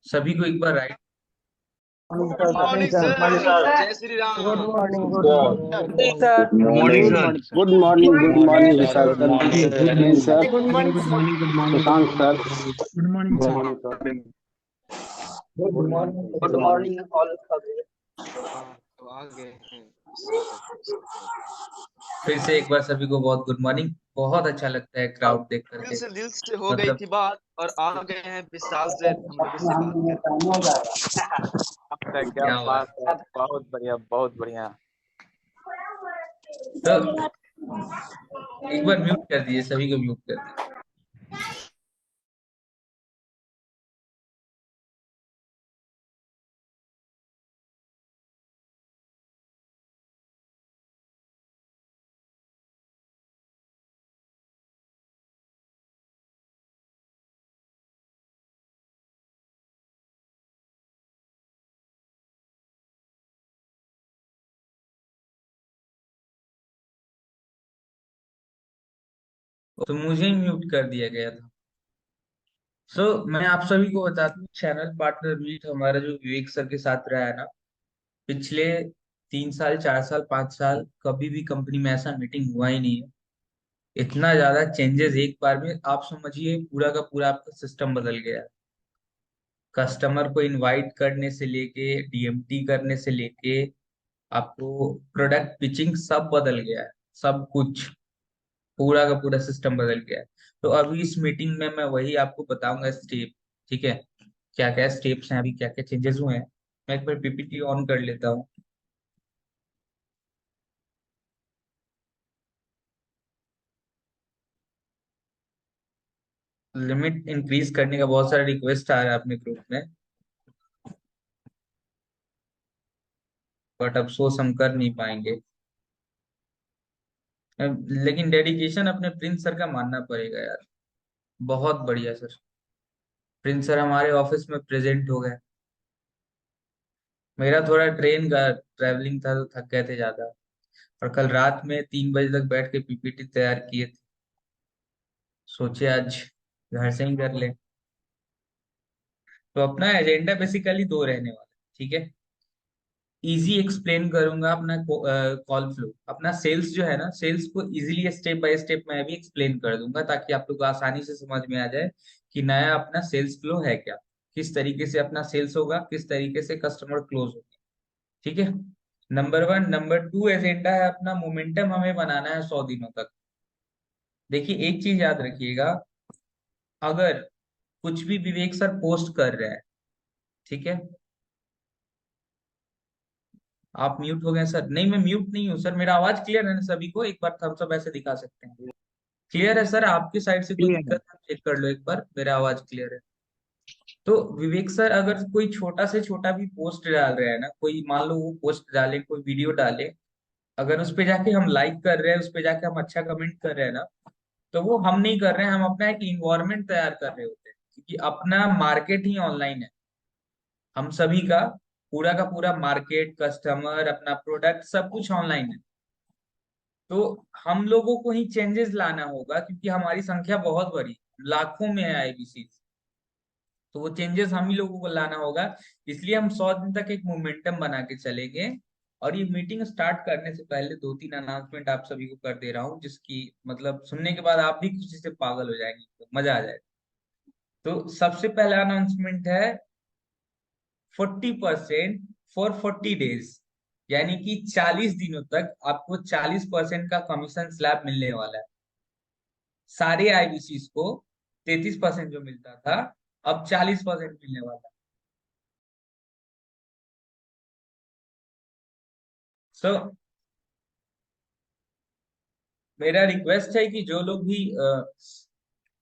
सभी को एक बार right. Morning good sir. Morning good sir. Morning Jai Shri good Ram. Morning good sir, morning sir. Sir. Good good morning morning. Sir. Good morning, good morning sir Vishal good sir. Morning good sir. Morning sir. Good morning good sir. Morning good morning good Sushant morning sir. Good morning good morning good sir. Morning sir. Good good morning morning good everyone. Morning all of you. हाँ, तो आ गए हैं उसी पे। फिर से एक बार सभी को बहुत गुड मॉर्निंग। बहुत अच्छा लगता है अब क्राउड देख करके। दिल से हो गई मतलब थी बात और आ गए हैं विशाल से हम लोग से बात करने। आपका क्या क्या बात। बात है, बहुत बढ़िया बहुत बढ़िया। तो एक बार म्यूट कर दीजिए, सभी को म्यूट कर दीजिए। तो मुझे ही म्यूट कर दिया गया था। मैं आप सभी को बता दूं, चैनल पार्टनर मीट हमारा जो विवेक सर के साथ रहा है ना, पिछले 3 साल 4 साल 5 साल कभी भी कंपनी में ऐसा मीटिंग हुआ ही नहीं है। इतना ज्यादा चेंजेस एक बार में, आप समझिए पूरा का पूरा आपका सिस्टम बदल गया है। कस्टमर को इनवाइट करने से लेके डीएमटी करने से लेके आपको प्रोडक्ट पिचिंग सब बदल गया है। सब कुछ पूरा का पूरा सिस्टम बदल गया है। तो अभी इस मीटिंग में मैं वही आपको बताऊंगा स्टेप। ठीक है, क्या क्या स्टेप्स हैं, अभी क्या क्या चेंजेस हुए हैं। मैं एक बार पीपीटी ऑन कर लेता हूँ। लिमिट इंक्रीज करने का बहुत सारा रिक्वेस्ट आ रहा है अपने ग्रुप में, बट अफसोस हम कर नहीं पाएंगे। लेकिन डेडिकेशन अपने प्रिंस सर का मानना पड़ेगा यार। बहुत बढ़िया सर। प्रिंस सर हमारे ऑफिस में प्रेजेंट हो गए। मेरा थोड़ा ट्रेन का ट्रैवलिंग था तो थक गए थे ज्यादा। और कल रात में 3 बजे तक बैठ के पीपीटी तैयार किए थे। सोचे आज घर से ही कर ले। तो अपना एजेंडा बेसिकली दो रहने वाला है, ठीक है। इजी एक्सप्लेन करूंगा अपना कॉल फ्लो। अपना सेल्स जो है ना, सेल्स को इजीली स्टेप बाय स्टेप मैं भी एक्सप्लेन कर दूंगा, ताकि आप लोग को आसानी से समझ में आ जाए कि नया अपना सेल्स फ्लो है क्या, किस तरीके से अपना सेल्स होगा, किस तरीके से कस्टमर क्लोज होगा। ठीक है। नंबर 1। नंबर 2 एजेंडा है अपना मोमेंटम हमें बनाना है 100 दिनों तक। देखिए एक चीज याद रखिएगा, अगर कुछ भी विवेक सर पोस्ट कर रहे हैं, ठीक है। आप म्यूट हो गए सर। नहीं, मैं म्यूट नहीं हूँ सर, मेरा आवाज क्लियर है ना सभी को? एक बार थम्स अप ऐसे दिखा सकते हैं। क्लियर है सर? आपकी साइड से कोई क्लियर है। दिक्कत है चेक कर लो एक बार, मेरा आवाज क्लियर है? तो विवेक सर अगर कोई छोटा से छोटा भी पोस्ट डाल रहे हैं ना, कोई मान लो वो पोस्ट डाले, कोई वीडियो डाले, अगर उस पे जाके हम लाइक कर रहे हैं, उस पे जाके हम अच्छा कमेंट कर रहे हैं ना, तो वो हम नहीं कर रहे हैं, हम अपना एक इन्वायरमेंट तैयार कर रहे होते हैं, क्योंकि अपना मार्केट ही ऑनलाइन है। हम सभी का पूरा मार्केट, कस्टमर, अपना प्रोडक्ट सब कुछ ऑनलाइन है। तो हम लोगों को ही चेंजेस लाना होगा, क्योंकि हमारी संख्या बहुत बड़ी, लाखों में है आईबीसी। तो वो चेंजेस हम ही लोगों को लाना होगा। इसलिए हम 100 दिन तक एक मोमेंटम बना के चलेंगे। और ये मीटिंग स्टार्ट करने से पहले 2-3 अनाउंसमेंट आप सभी को कर दे रहा हूँ, जिसकी मतलब सुनने के बाद आप भी खुशी से पागल हो जाएंगे, तो मजा आ जाएगा। तो सबसे पहला अनाउंसमेंट है 40% फॉर 40 डेज। यानी कि 40 दिनों तक आपको 40% का कमीशन स्लैब मिलने वाला है। सारे आईबीसी को 33% जो मिलता था, अब 40% मिलने वाला है। सो मेरा रिक्वेस्ट है कि जो लोग भी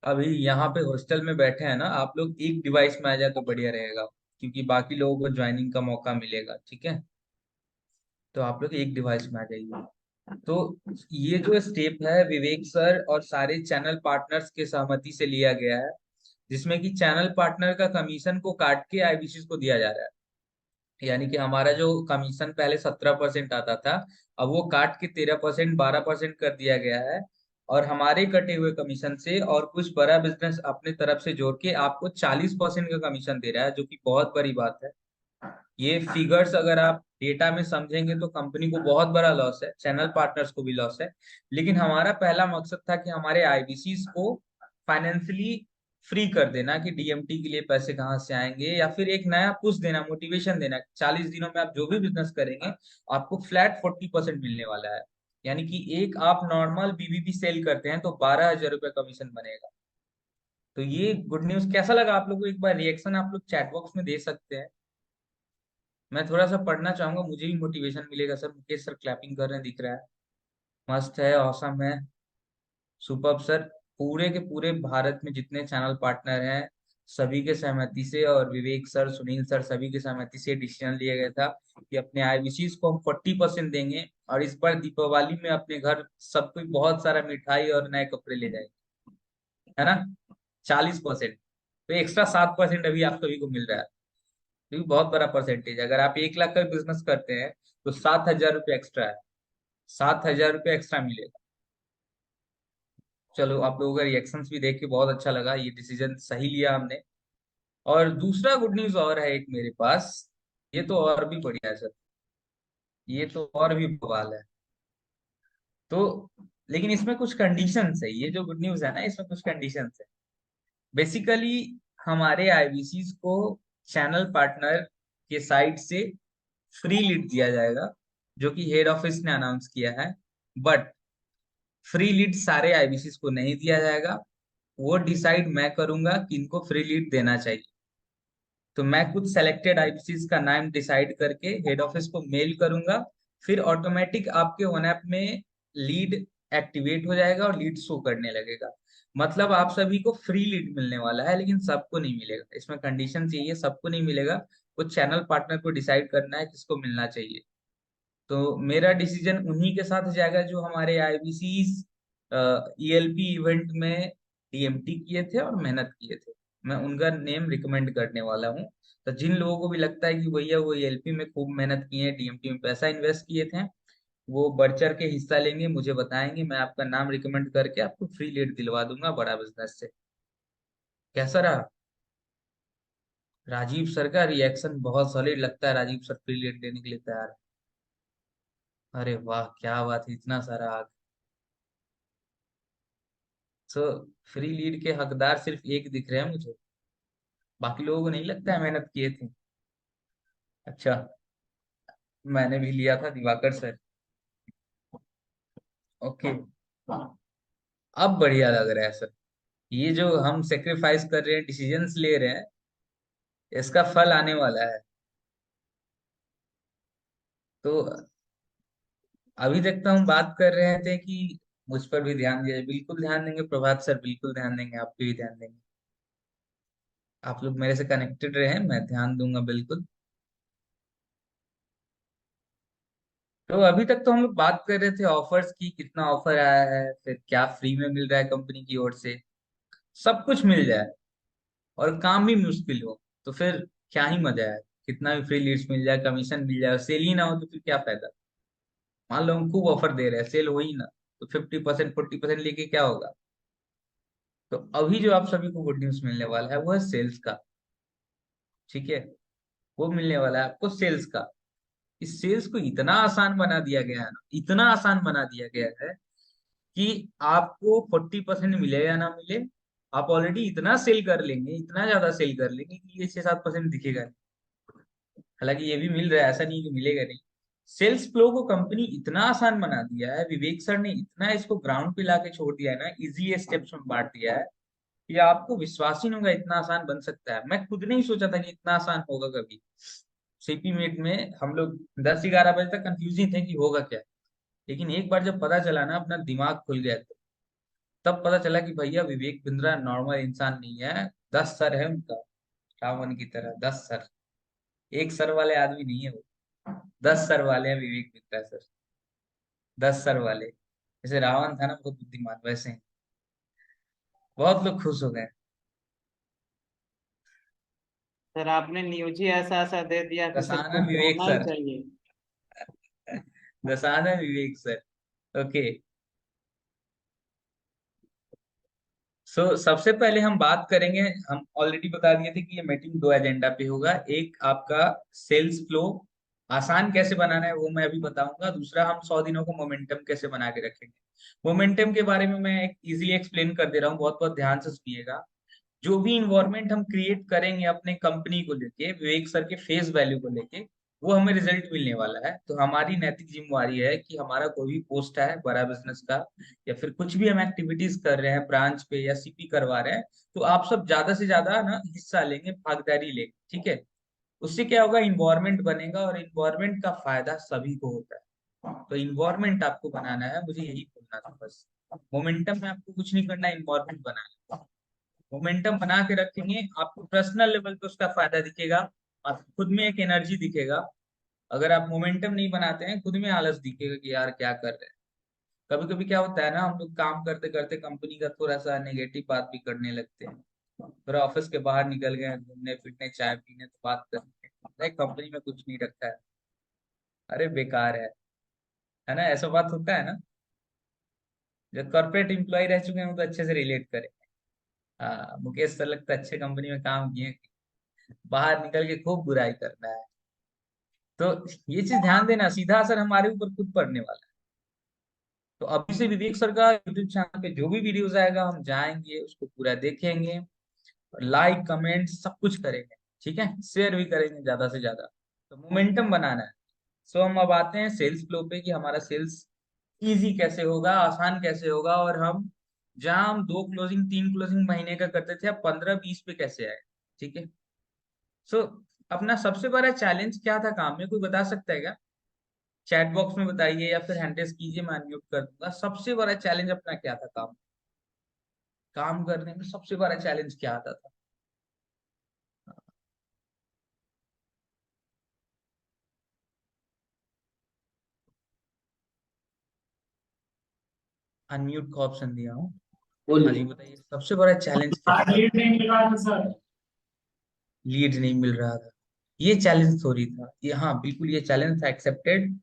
अभी यहाँ पे हॉस्टल में बैठे हैं ना, आप लोग एक डिवाइस में आ जाए तो बढ़िया रहेगा, क्योंकि बाकी लोगों को ज्वाइनिंग का मौका मिलेगा। ठीक है, तो आप लोग एक डिवाइस में आ जाइए। तो ये जो स्टेप है विवेक सर और सारे चैनल पार्टनर्स के सहमति से लिया गया है, जिसमें कि चैनल पार्टनर का कमीशन को काट के आईबीसी को दिया जा रहा है। यानी कि हमारा जो कमीशन पहले 17% आता था, अब वो काट के 13% 12% कर दिया गया है। और हमारे कटे हुए कमीशन से और कुछ बड़ा बिजनेस अपने तरफ से जोड़ के आपको 40% का कमीशन दे रहा है, जो कि बहुत बड़ी बात है। ये फिगर्स अगर आप डेटा में समझेंगे तो कंपनी को बहुत बड़ा लॉस है, चैनल पार्टनर्स को भी लॉस है। लेकिन हमारा पहला मकसद था कि हमारे आईबीसीज को फाइनेंशियली फ्री कर देना, कि डीएमटी के लिए पैसे कहाँ से आएंगे, या फिर एक नया पुश देना, मोटिवेशन देना। 40 दिनों में आप जो भी बिजनेस करेंगे आपको फ्लैट 40% मिलने वाला है। यानी कि एक आप नॉर्मल बीबीपी सेल करते हैं तो 12,000 रुपये कमीशन बनेगा। तो ये गुड न्यूज कैसा लगा आप लोग को? एक बार रिएक्शन आप लोग चैट बॉक्स में दे सकते हैं। मैं थोड़ा सा पढ़ना चाहूंगा, मुझे भी मोटिवेशन मिलेगा। सर मुकेश सर क्लैपिंग कर रहे हैं, दिख रहा है। मस्त है, औसम है, सुपर्ब सर। पूरे के पूरे भारत में जितने चैनल पार्टनर हैं सभी के सहमति से, और विवेक सर, सुनील सर, सभी के सहमति से डिसीजन लिया गया था कि अपने आईबीसीज को हम 40% देंगे, और इस बार दीपावली में अपने घर सब कोई बहुत सारा मिठाई और नए कपड़े ले जाएंगे, है ना। 40%, तो एक्स्ट्रा 7% अभी आप सभी को मिल रहा है। तो ये बहुत बड़ा परसेंटेज। अगर आप 1 लाख का बिजनेस करते हैं तो 7,000 रुपये एक्स्ट्रा है, 7,000 रुपये एक्स्ट्रा मिलेगा। चलो, आप लोगों का रिएक्शंस भी देख के बहुत अच्छा लगा, ये डिसीजन सही लिया हमने। और दूसरा गुड न्यूज और है एक मेरे पास, ये तो और भी बढ़िया है सर, ये तो और भी बवाल है। तो लेकिन इसमें कुछ कंडीशंस है, ये जो गुड न्यूज है ना, इसमें कुछ कंडीशंस है। बेसिकली हमारे आईबीसीज को चैनल पार्टनर के साइड से फ्री लीड दिया जाएगा, जो कि हेड ऑफिस ने अनाउंस किया है। बट फ्री लीड सारे आईबीसीज को नहीं दिया जाएगा। वो डिसाइड मैं करूंगा कि इनको फ्री लीड देना चाहिए। तो मैं कुछ सेलेक्टेड आईबीसीज का नाम डिसाइड करके हेड ऑफिस को मेल करूंगा, फिर ऑटोमेटिक आपके वन ऐप में लीड एक्टिवेट हो जाएगा और लीड शो करने लगेगा। मतलब आप सभी को फ्री लीड मिलने वाला है, लेकिन सबको नहीं मिलेगा। इसमें कंडीशन चाहिए, सबको नहीं मिलेगा। वो चैनल पार्टनर को डिसाइड करना है किसको मिलना चाहिए। तो मेरा डिसीजन उन्हीं के साथ जाएगा जो हमारे आईबीसीज ईएलपी इवेंट में डीएमटी किए थे और मेहनत किए थे। मैं उनका नेम रिकमेंड करने वाला हूँ। तो जिन लोगों को भी लगता है कि भैया वो ईएलपी में खूब मेहनत किए हैं, डीएमटी में पैसा इन्वेस्ट किए थे, वो बढ़ चढ़ के हिस्सा लेंगे, मुझे बताएंगे, मैं आपका नाम रिकमेंड करके आपको फ्री लीड दिलवा दूंगा बड़ा बिजनेस से। कैसा रहा? राजीव सर का रिएक्शन बहुत सॉलिड लगता है, राजीव सर फ्री लीड देने के लिए तैयार है। अरे वाह, क्या बात है, इतना सारा। सो फ्री लीड के हकदार सिर्फ एक दिख रहे हैं मुझे, बाकी लोगों को नहीं लगता है मेहनत किए थे। अच्छा, मैंने भी लिया था दिवाकर सर। ओके, अब बढ़िया लग रहा है सर। ये जो हम सेक्रीफाइस कर रहे हैं, डिसीजंस ले रहे हैं, इसका फल आने वाला है। तो अभी तक तो हम बात कर रहे थे कि मुझ पर भी ध्यान दिया, बिल्कुल ध्यान देंगे प्रभात सर, बिल्कुल ध्यान देंगे, आप पे भी ध्यान देंगे। आप लोग मेरे से कनेक्टेड रहे, मैं ध्यान दूंगा बिल्कुल। तो अभी तक तो हम लोग बात कर रहे थे ऑफर्स की, कितना ऑफर आया है, फिर क्या फ्री में मिल रहा है कंपनी की ओर से। सब कुछ मिल जाए और काम भी मुश्किल हो तो फिर क्या ही मजा है। कितना भी फ्री लीड्स मिल जाए, कमीशन मिल जाए, सेल ही ना हो तो फिर क्या फायदा। मान लो हम खूब ऑफर दे रहे हैं, सेल हो ही ना, तो 50% 40% लेके क्या होगा। तो अभी जो आप सभी को गुड न्यूज मिलने वाला है वो है सेल्स का। ठीक है, वो मिलने वाला है आपको सेल्स का। इस सेल्स को इतना आसान बना दिया गया है ना, इतना आसान बना दिया गया है कि आपको 40% मिले या ना मिले, आप ऑलरेडी इतना सेल कर लेंगे, इतना ज्यादा सेल कर लेंगे कि ये 6-7% दिखेगा नहीं। हालांकि ये भी मिल रहा है, ऐसा नहीं कि मिलेगा नहीं। सेल्स फ्लो को कंपनी इतना आसान बना दिया है, विवेक सर ने इतना इसको ग्राउंड पे लाके छोड़ दिया है ना, इजी स्टेप्स में बांट दिया है कि आपको विश्वास ही नहीं होगा इतना आसान बन सकता है। मैं खुद नहीं सोचा था कि इतना आसान होगा कभी। सीपी मीट में हम लोग 10-11 बजे तक कंफ्यूज ही थे कि होगा क्या। लेकिन एक बार जब पता चला ना, अपना दिमाग खुल गया। तब पता चला कि भैया विवेक बिंद्रा नॉर्मल इंसान नहीं है। 10 सर है उनका, रावण की तरह 10 सर। एक सर वाले आदमी नहीं है वो, 10 सर वाले हैं विवेक बिंद्रा सर। 10 सर वाले, जैसे रावण था ना बहुत बुद्धिमान, वैसे हैं। बहुत लोग खुश हो गए। सर आपने न्यूज ही ऐसा ऐसा दे दिया कि सर दसाना खुश तो विवेक होना ही सर। चाहिए। दसाना विवेक सर। ओके। सबसे पहले हम बात करेंगे, हम ऑलरेडी बता दिए थे कि ये मीटिंग दो एजेंडा पे होगा। एक आपका सेल्स फ्लो आसान कैसे बनाना है वो मैं अभी बताऊंगा। दूसरा हम 100 दिनों को मोमेंटम कैसे बना के रखेंगे। मोमेंटम के बारे में मैं इजीली एक्सप्लेन कर दे रहा हूँ, बहुत बहुत ध्यान से सुनिएगा। जो भी इन्वायरमेंट हम क्रिएट करेंगे अपने कंपनी को लेके, विवेक सर के फेस वैल्यू को लेके, वो हमें रिजल्ट मिलने वाला है। तो हमारी नैतिक जिम्मेवारी है कि हमारा कोई भी पोस्ट है बड़ा बिजनेस का, या फिर कुछ भी हम एक्टिविटीज कर रहे हैं ब्रांच पे या सीपी करवा रहे हैं, तो आप सब ज्यादा से ज्यादा ना हिस्सा लेंगे, भागीदारी लेंगे, ठीक है। उससे क्या होगा, इन्वायरमेंट बनेगा, और इन्वायरमेंट का फायदा सभी को होता है। तो इन्वायरमेंट आपको बनाना है, मुझे यही बोलना था बस। मोमेंटम में आपको कुछ नहीं करना, इन्वायरमेंट बनाना है। मोमेंटम बना के रखेंगे, आपको पर्सनल लेवल पे उसका फायदा दिखेगा, आपको खुद में एक एनर्जी दिखेगा। अगर आप मोमेंटम नहीं बनाते हैं, खुद में आलस दिखेगा कि यार क्या कर रहे हैं। कभी कभी क्या होता है ना, हम लोग काम करते करते कंपनी का थोड़ा सा नेगेटिव बात भी करने लगते हैं, फिर ऑफिस के बाहर निकल गए घूमने फिरने चाय पीने तो बात करने, कंपनी में कुछ नहीं रखा है, अरे बेकार है ना, ऐसा बात होता है ना। जब कॉर्पोरेट एम्प्लॉय रह चुके हैं वो तो अच्छे से रिलेट करें। हाँ, मुकेश सर लगता है अच्छे कंपनी में काम किए, बाहर निकल के खूब बुराई करना है। तो ये चीज ध्यान देना, सीधा असर हमारे ऊपर खुद पड़ने वाला है। तो अभी से विवेक सर का यूट्यूब चैनल पे जो भी वीडियोस आएगा हम जाएंगे उसको पूरा देखेंगे, लाइक कमेंट सब कुछ करेंगे, ठीक है, शेयर भी करेंगे ज्यादा से ज्यादा। तो मोमेंटम बनाना है। सो हम अब आते हैं सेल्स फ्लो पे कि हमारा सेल्स इजी कैसे होगा, आसान कैसे होगा, और हम जहां हम 2 क्लोजिंग 3 क्लोजिंग महीने का करते थे अब 15-20 पे कैसे आए, ठीक है। सो अपना सबसे बड़ा चैलेंज क्या था काम में, कोई बता सकता है क्या? चैट बॉक्स में बताइए या फिर हैंड रेस कीजिए, मैं अनम्यूट कर दूंगा। सबसे बड़ा चैलेंज अपना क्या था काम, काम करने में सबसे बड़ा चैलेंज क्या आता था? अनम्यूट का ऑप्शन दिया हूँ। हाँ जी बोलिए। बताइए, सबसे बड़ा चैलेंज क्या था? लीड नहीं मिल रहा था सर। लीड नहीं मिल रहा था, ये चैलेंज थोड़ी था ये, हाँ बिल्कुल ये चैलेंज था, एक्सेप्टेड।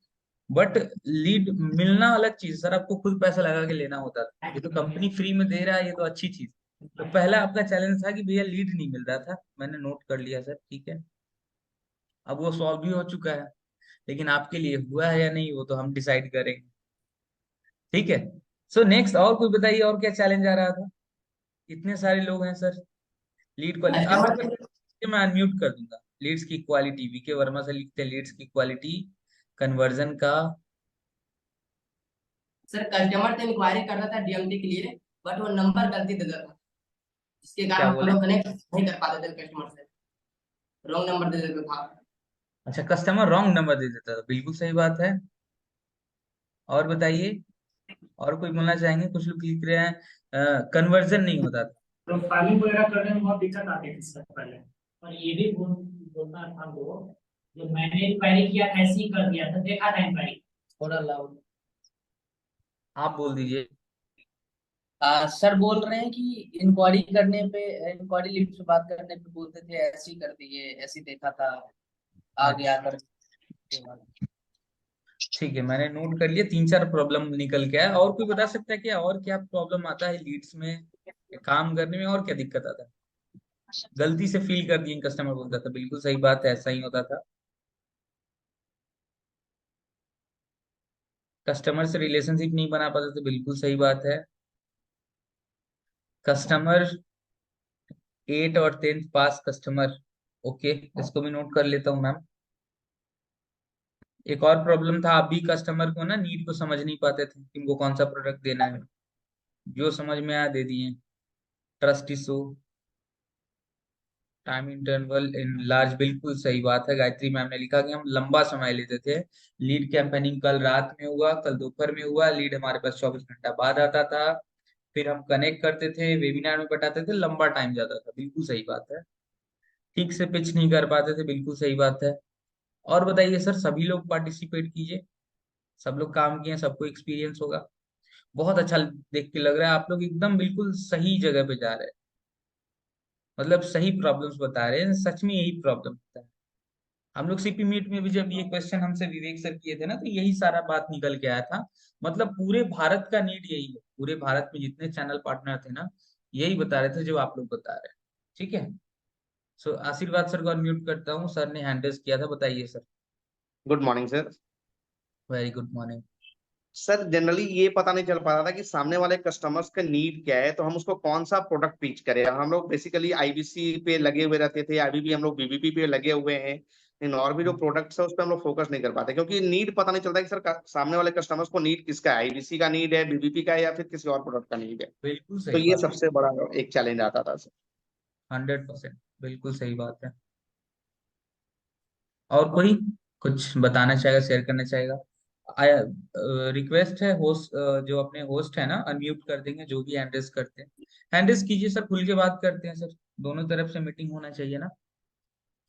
बट लीड मिलना अलग चीज सर, आपको खुद पैसा लगा के लेना होता था, ये तो कंपनी फ्री में दे रहा है, ये तो अच्छी चीज। तो पहला आपका चैलेंज था कि भैया लीड नहीं मिल रहा था, मैंने नोट कर लिया सर, ठीक है। अब वो सॉल्व भी हो चुका है, लेकिन आपके लिए हुआ है या नहीं वो तो हम डिसाइड करेंगे, ठीक है। सो नेक्स्ट और कोई बताइए, और क्या चैलेंज आ रहा था? इतने सारे लोग हैं सर। लीड क्वालिटी आप कस्टमर लोग, मैं अनम्यूट कर दूंगा। लीड्स की क्वालिटी, वीके वर्मा से लिखते हैं लीड्स की क्वालिटी, कन्वर्जन का। सर कस्टमर से इंक्वायरी कर रहा था डीएमटी के लिए, बट वो नंबर गलती दे देता था, जिसके क्या कारण हम बोले? लोग कनेक्ट नहीं कर पाते थे कस्टमर से, रॉन्ग नंबर दे देता था। अच्छा, कस्टमर रॉन्ग नंबर दे देता था, बिल्कुल सही बात है। और बताइए, और कोई बोलना चाहेंगे? कुछ लोग लिख रहे हैं कन्वर्जन नहीं होता था। प्रोफाइलिंग वगैरह करने में बहुत दिक्कत आती थी सर पहले। और ये भी बोलना था वो, जो मैंने इंक्वायरी किया था ऐसे ही कर दिया था, देखा था इंक्वायरी। थोड़ा लाउड। आप बोल दीजिए। सर बोल रहे हैं कि इंक्वायरी करने पे, इंक्वायरी लीड से बात करने पे बोलते थे ऐसे ही कर दिए, ऐसे ही देखा था, आ गया अच्छा कर। ठीक है, मैंने नोट कर लिया, 3-4 प्रॉब्लम निकल के आया। और कोई बता सकता है क्या और क्या प्रॉब्लम आता है लीड्स में, या काम करने में और क्या दिक्कत आता है? गलती से फील कर दिए कस्टमर बोलता था, बिल्कुल सही बात है, ऐसा ही होता था। कस्टमर से रिलेशनशिप नहीं बना पाते थे, बिल्कुल सही बात है। कस्टमर 8 और 10th पास कस्टमर, ओके, इसको भी नोट कर लेता हूँ मैम। एक और प्रॉब्लम था, आप भी कस्टमर को ना नीड को समझ नहीं पाते थे कि उनको कौन सा प्रोडक्ट देना है, जो समझ में आया दे दिए। Trust issue, time interval in large, बिल्कुल सही बात है। गायत्री मैम ने लिखा कि हम लंबा समय लेते थे। लीड कैंपेनिंग कल रात में हुआ, कल दोपहर में हुआ, लीड हमारे पास 24 घंटा बाद आता था, फिर हम कनेक्ट करते थे, वेबिनार में बताते थे, लंबा टाइम जाता था, बिल्कुल सही बात है। ठीक से पिच नहीं कर पाते थे, बिल्कुल सही बात है। और बताइए सर, सभी लोग पार्टिसिपेट कीजिए, सब लोग काम किए, सबको एक्सपीरियंस होगा। बहुत अच्छा देख के लग रहा है आप लोग एकदम बिल्कुल सही जगह पे जा रहे हैं, मतलब सही प्रॉब्लम्स बता रहे हैं, सच में यही प्रॉब्लम होता है। हम लोग सीपी मीट में भी जब ये क्वेश्चन हमसे विवेक सर किए थे ना, तो यही सारा बात निकल के आया था। मतलब पूरे भारत का नीड यही है, पूरे भारत में जितने चैनल पार्टनर थे ना, यही बता रहे थे जो आप लोग बता रहे हैं। ठीक है। सो आशीर्वाद सर को अनम्यूट करता हूँ, सर ने हैंड रेज किया था, बताइए sir. Good morning sir. Very good morning. Sir generally ये पता नहीं चल पा रहा था कि सामने वाले कस्टमर्स का नीड क्या है, तो हम उसको कौन सा प्रोडक्ट पिच करें। हम लोग बेसिकली आईबीसी पे लगे हुए रहते थे, अभी भी हम लोग बीबीपी पे लगे हुए हैं, लेकिन और भी जो प्रोडक्ट्स है उस पर हम लोग फोकस नहीं कर पाते, क्योंकि नीड पता नहीं चलता कि सर सामने वाले कस्टमर्स को नीड किसका है, आईबीसी का नीड है, बीबीपी का है, या फिर किसी और प्रोडक्ट का नीड है। बिल्कुल तो सही ये बात। सबसे बड़ा एक चैलेंज आता था सर। 100%। बिल्कुल सही बात है। और कोई कुछ बताना चाहेगा, शेयर करना चाहेगा? आया रिक्वेस्ट है होस्ट, जो अपने होस्ट है ना, अनम्यूट कर देंगे जो भी हैंड रेज करते हैं। हैंड रेज कीजिए सर, खुल के बात करते हैं सर। दोनों तरफ से मीटिंग होना चाहिए ना,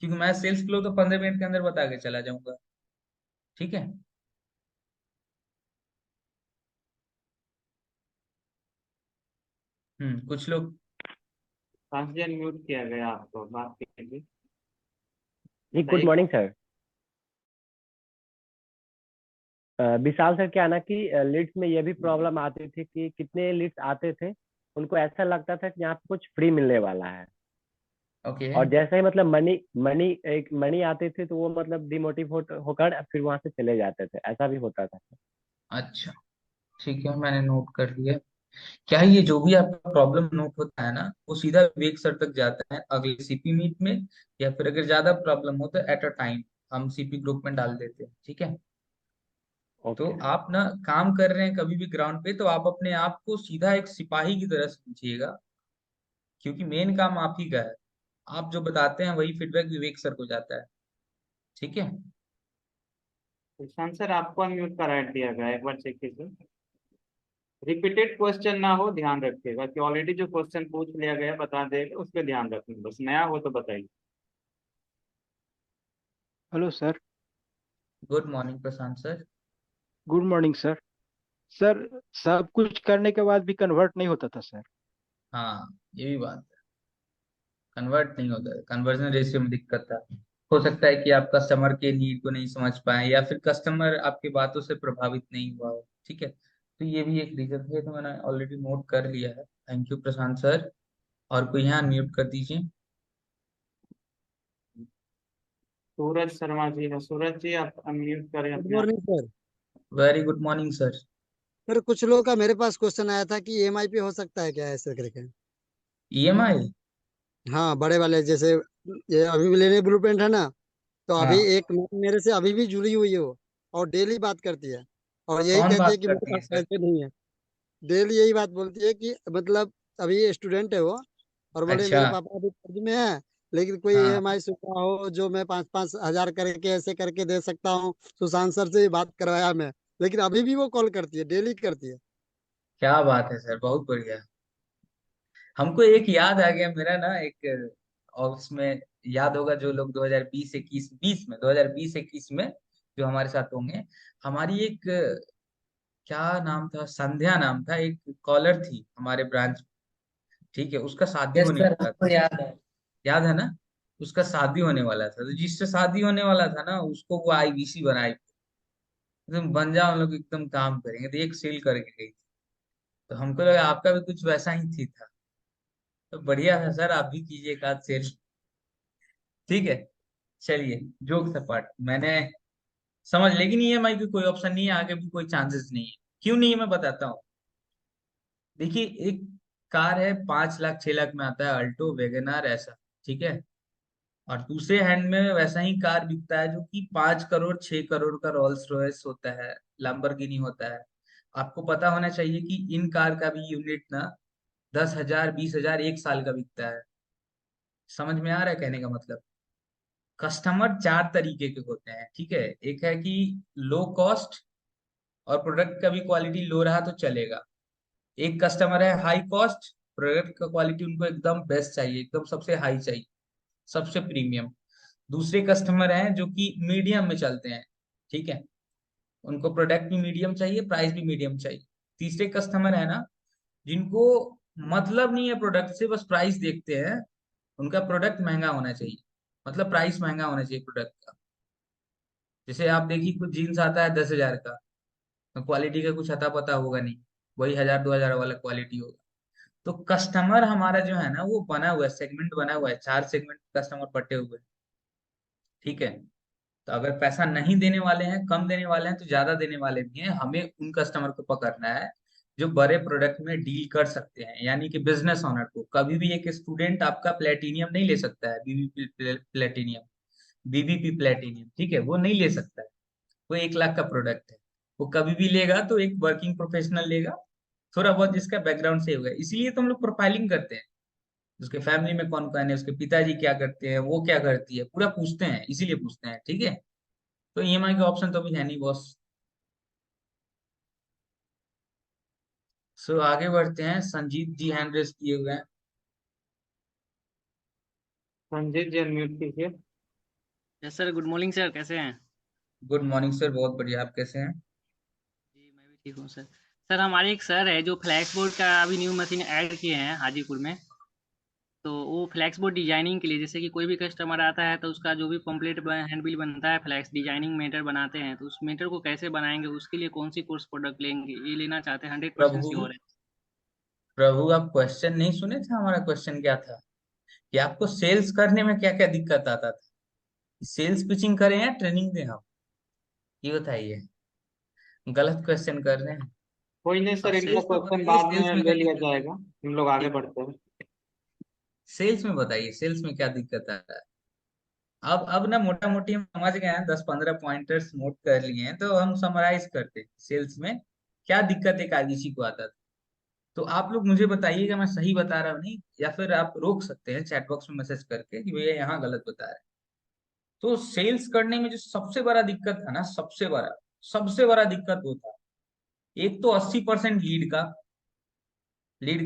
क्योंकि मैं सेल्स फ्लो तो 15 मिनट के अंदर बता के चला जाऊंगा। ठीक है। कुछ लोग। जी अनम्यूट किया गया आपको, बात कीजिए। जी गुड बताइए। Morning sir. विशाल सर, क्या है ना कि लीड्स में ये भी प्रॉब्लम आती थी कि कितने लीड्स आते थे, उनको ऐसा लगता था कि यहाँ पे कुछ फ्री मिलने वाला है, ओके। और जैसे ही मतलब मनी मनी एक मनी आती थी तो वो मतलब डिमोटिव होकर फिर वहां से चले जाते थे, ऐसा भी होता था। अच्छा, ठीक है, मैंने नोट कर लिया। क्या है, ये जो भी आपका प्रॉब्लम नोट होता है ना, वो सीधा विवेक सर तक जाता है अगले सीपी मीट में, या फिर अगर ज्यादा प्रॉब्लम हो तो एट अ टाइम हम सीपी ग्रुप में डाल देते हैं। ठीक है। तो ओके। आप ना काम कर रहे हैं कभी भी ग्राउंड पे, तो आप अपने आप को सीधा एक सिपाही की तरह समझिएगा, क्योंकि मेन काम आप ही का है। आप जो बताते हैं वही फीडबैक विवेक सर को जाता है। ठीक है। प्रशांत सर, आपको अनम्यूट करा दिया गया, एक बार चेक कीजिए। रिपीटेड क्वेश्चन ना हो, ध्यान रखिएगा कि ऑलरेडी जो क्वेश्चन पूछ लिया गया बता देगा, उस पर ध्यान रखना, बस नया हो तो बताइए। Hello sir. Good morning Prashant sir. Good morning sir. Sir, सब कुछ करने के बाद भी कन्वर्ट नहीं होता था सर। हाँ, ये भी बात है, कन्वर्ट नहीं होता है, कन्वर्जन रेशियो में दिक्कत था। हो सकता है कि आप कस्टमर के नीड को नहीं समझ पाए, या फिर कस्टमर आपकी बातों से प्रभावित नहीं हुआ हो। ठीक है, तो ये भी एक रीजन है, तो मैंने ऑलरेडी नोट कर लिया है। Thank you Prashant sir. और कोई यहाँ म्यूट कर दीजिए। सूरज शर्मा जी है, सूरज जी आप अनम्यूट करें गुड अपने आप। Morning sir. Very good morning sir. Sir कुछ लोगों का मेरे पास क्वेश्चन आया था कि ईएमआई पे हो सकता है क्या, ऐसे करके। ईएमआई। हाँ, बड़े वाले जैसे ये अभी भी लेने ब्लूप्रिंट है ना, तो अभी हाँ, एक मेरे से अभी भी जुड़ी हुई है वो, और डेली बात करती है, और यही कौन कहती है बात कि मेरे करती पास है सर? पैसे नहीं है। डेली यही बात बोलती है कि मतलब अभी स्टूडेंट है वो, और बोले अच्छा। मेरे पापा अभी कर्ज में है, लेकिन कोई हाँ, ईएमआई सुविधा हो जो मैं 5-5 हजार करके ऐसे करके दे सकता हूँ। सुशांत सर से भी बात करवाया मैं, लेकिन अभी भी वो कॉल करती है, डेली करती है। क्या बात है सर, बहुत बढ़िया। हमको एक याद आ गया, मेरा ना एक ऑफिस में, याद होगा जो लोग 2020 21 20 में 2020 21 में जो हमारे साथ होंगे, हमारी एक क्या नाम था, संध्या नाम था, एक कॉलर थी हमारे ब्रांच। ठीक है, उसका शादी यस होने सर, वाला हमको था। याद है। याद है ना? उसका शादी होने वाला था, तो जिससे शादी होने वाला था ना, उसको वो आईवीसी बनाई, एकदम बन जाओ हम लोग एकदम काम करेंगे, तो एक सेल करके गई थी। तो हमको लगा आपका भी कुछ वैसा ही थी था, तो बढ़िया था सर, आप भी कीजिए एक आध सेल। ठीक है। चलिए, जोक अपार्ट, मैंने समझ, लेकिन ईएमआई की कोई ऑप्शन नहीं है, आगे भी कोई चांसेस नहीं है। क्यों नहीं है मैं बताता हूँ। देखिए, एक कार है 5 लाख 6 लाख में आता है, अल्टो वेगनार ऐसा। ठीक है। और दूसरे हैंड में वैसा ही कार बिकता है जो कि 5 करोड़ 6 करोड़ का रोल्स रॉयस होता है, लैम्बोर्गिनी होता है। आपको पता होना चाहिए कि इन कार का भी यूनिट ना 10,000 20,000 1 साल का बिकता है। समझ में आ रहा है कहने का मतलब? कस्टमर 4 तरीके के होते हैं। ठीक है, एक है कि लो कॉस्ट और प्रोडक्ट का भी क्वालिटी लो रहा तो चलेगा। एक कस्टमर है हाई कॉस्ट, प्रोडक्ट का क्वालिटी उनको एकदम बेस्ट चाहिए, एकदम सबसे हाई चाहिए, सबसे प्रीमियम। दूसरे कस्टमर हैं जो कि मीडियम में चलते हैं। ठीक है, उनको प्रोडक्ट भी मीडियम चाहिए, प्राइस भी मीडियम चाहिए। तीसरे कस्टमर है ना, जिनको मतलब नहीं है प्रोडक्ट से, बस प्राइस देखते हैं। उनका प्रोडक्ट महंगा होना चाहिए, मतलब प्राइस महंगा होना चाहिए प्रोडक्ट का। जैसे आप देखिए, कुछ जीन्स आता है 10,000 का, तो क्वालिटी का कुछ अता पता होगा नहीं, वही 1,000 2,000 वाला क्वालिटी होगा। तो कस्टमर हमारा जो है ना वो बना हुआ है, सेगमेंट बना हुआ है, 4 सेगमेंट कस्टमर बटे हुए हैं, ठीक है। तो अगर पैसा नहीं देने वाले हैं, कम देने वाले हैं, तो ज्यादा देने वाले भी हैं, हमें उन कस्टमर को पकड़ना है जो बड़े प्रोडक्ट में डील कर सकते हैं, यानी कि बिजनेस ओनर को। कभी भी एक स्टूडेंट आपका प्लेटिनियम नहीं ले सकता है, बीबीपी प्लेटिनियम, ठीक है, वो नहीं ले सकता है। वो 1 लाख का प्रोडक्ट है, वो कभी भी लेगा तो एक वर्किंग प्रोफेशनल लेगा, थोड़ा बहुत जिसका बैकग्राउंड सही होगा। इसीलिए तो हम लोग प्रोफाइलिंग करते हैं, उसके फैमिली में कौन कौन है, उसके पिताजी क्या करते हैं, वो क्या करती है, पूरा पूछते हैं, इसीलिए पूछते हैं, ठीक है। तो ईएमआई का ऑप्शन तो अभी है नहीं बॉस। सो आगे बढ़ते हैं, संजीत जी हैंड रेस किए हुए हैं। संजीत जी अनम्यूट कीजिए। Yes sir, good morning sir, कैसे हैं? गुड मॉर्निंग सर, बहुत बढ़िया, आप कैसे हैं? जी मैं भी ठीक हूँ सर। सर हमारे एक सर है जो फ्लैक्स बोर्ड का अभी न्यू मशीन ऐड किए हैं हाजीपुर में। तो वो फ्लैक्स बोर्ड डिजाइनिंग के लिए, जैसे कि कोई भी कस्टमर आता है तो उसका जो भी पम्पलेट हैंडबिल बनता है, फ्लैक्स डिजाइनिंग मेटर बनाते हैं, तो उस मेटर को कैसे बनाएंगे, उसके लिए कौन सी कोर्स प्रोडक्ट लेंगे, ये लेना चाहते हैं, 100% प्रभु, श्योर है। प्रभु आप क्वेश्चन नहीं सुने थे? हमारा क्वेश्चन क्या था कि आपको सेल्स करने में क्या क्या दिक्कत आता था? सेल्स पिचिंग करें या ट्रेनिंग दें हम, ये बताइए। गलत क्वेश्चन कर रहे हैं। कोई नहीं अब सर, इनका सेल्स में क्वेश्चन बताइए, बाद सेल्स में में ले क्या लिया दिक्कत है? जाएगा। हम लोग आगे ठीक, बढ़ते हैं। सेल्स में बताइए, सेल्स में क्या दिक्कत आ रहा है? अब ना मोटा मोटी हम समझ गए हैं, 10-15 पॉइंटर्स नोट कर लिए हैं, तो हम समराइज करते हैं सेल्स में क्या दिक्कत एक आईबीसी को आता था। तो आप लोग मुझे बताइएगा मैं सही बता रहा हूँ नहीं, या फिर आप रोक सकते हैं चैट बॉक्स में मैसेज करके कि भैया यहाँ गलत बता रहे हैं। तो सेल्स करने में जो सबसे बड़ा दिक्कत था ना, सबसे बड़ा दिक्कत वो था, एक तो 80% लीड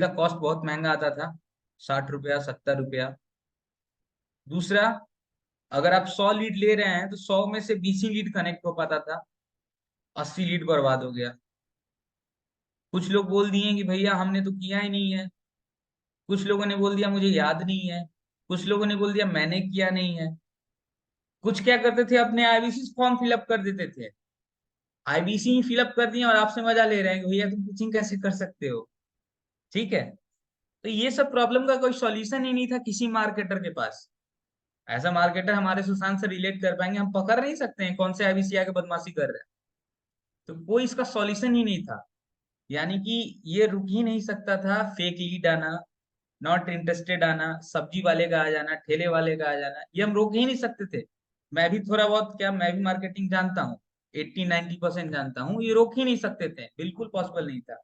का कॉस्ट बहुत महंगा आता था, 60 रुपया 70 रुपया। दूसरा, अगर आप 100 लीड ले रहे हैं तो 100 में से 20 ही लीड कनेक्ट हो पाता था, 80 लीड बर्बाद हो गया। कुछ लोग बोल दिए कि भैया हमने तो किया ही नहीं है, कुछ लोगों ने बोल दिया मुझे याद नहीं है, कुछ लोगों ने बोल दिया मैंने किया नहीं है। कुछ क्या करते थे, अपने आईबीसी फॉर्म फिलअप कर देते थे, आईबीसी ही फिलअप कर दिए और आपसे मजा ले रहे हैं कि भैया तुम पिचिंग कैसे कर सकते हो, ठीक है। तो ये सब प्रॉब्लम का कोई सॉल्यूशन ही नहीं था किसी मार्केटर के पास। ऐसा मार्केटर हमारे सुशांत से रिलेट कर पाएंगे, हम पकड़ नहीं सकते हैं कौन से आईबीसी आके बदमाशी कर रहे हैं। तो कोई इसका सॉल्यूशन ही नहीं था, यानी कि ये रुक ही नहीं सकता था। फेक लीड आना, नॉट इंटरेस्टेड आना, सब्जी वाले का आ जाना, ठेले वाले का आ जाना, ये हम रोक ही नहीं सकते थे। मैं भी थोड़ा बहुत, क्या मैं भी मार्केटिंग जानता हूँ, 80-90% जानता हूँ, ये रोक ही नहीं सकते थे, बिल्कुल पॉसिबल नहीं था।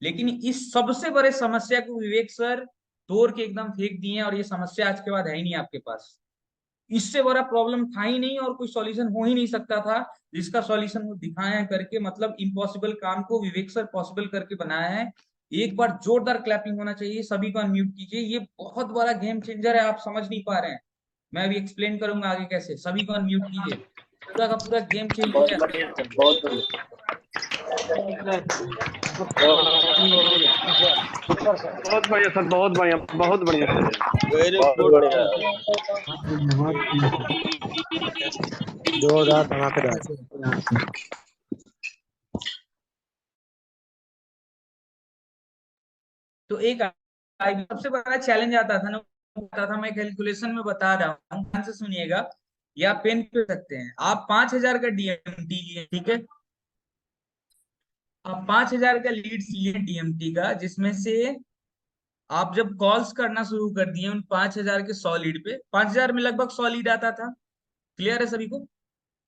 लेकिन इस सबसे बड़े समस्या को विवेक सर तोड़ के एकदम फेंक दिए हैं, और ये समस्या आज के बाद है ही नहीं आपके पास। इससे बड़ा प्रॉब्लम था ही नहीं और कोई सॉल्यूशन हो ही नहीं सकता था, जिसका सॉल्यूशन वो दिखाए हैं करके, मतलब इम्पॉसिबल काम को विवेक सर पॉसिबल करके बनाया है। एक बार जोरदार क्लैपिंग होना चाहिए, सभी को अनम्यूट कीजिए, ये बहुत बड़ा गेम चेंजर है, आप समझ नहीं पा रहे हैं। मैं अभी एक्सप्लेन करूंगा आगे कैसे, सभी को अनम्यूट कीजिए, पूरा का पूरा गेम चेंज हो बहुत जाएगा। बढ़िया सर, बहुत बढ़िया। बहुत बढ़िया सर, बहुत बढ़िया, बहुत बढ़िया सर, वेरी गुड, बढ़िया, जोरदार धमाकेदार। तो एक सबसे बड़ा चैलेंज आता था ना, आता था, मैं कैलकुलेशन में बता रहा हूँ, ध्यान से सुनिएगा, या पेन पे सकते हैं। आप 5,000 का डीएमटी लिए, ठीक है, आप 5,000 का लीड्स लिए डीएमटी का, जिसमें से आप जब कॉल्स करना शुरू कर दिए उन 5,000 के 100 लीड पे, 5,000 में लगभग 100 लीड आता था। क्लियर है सभी को?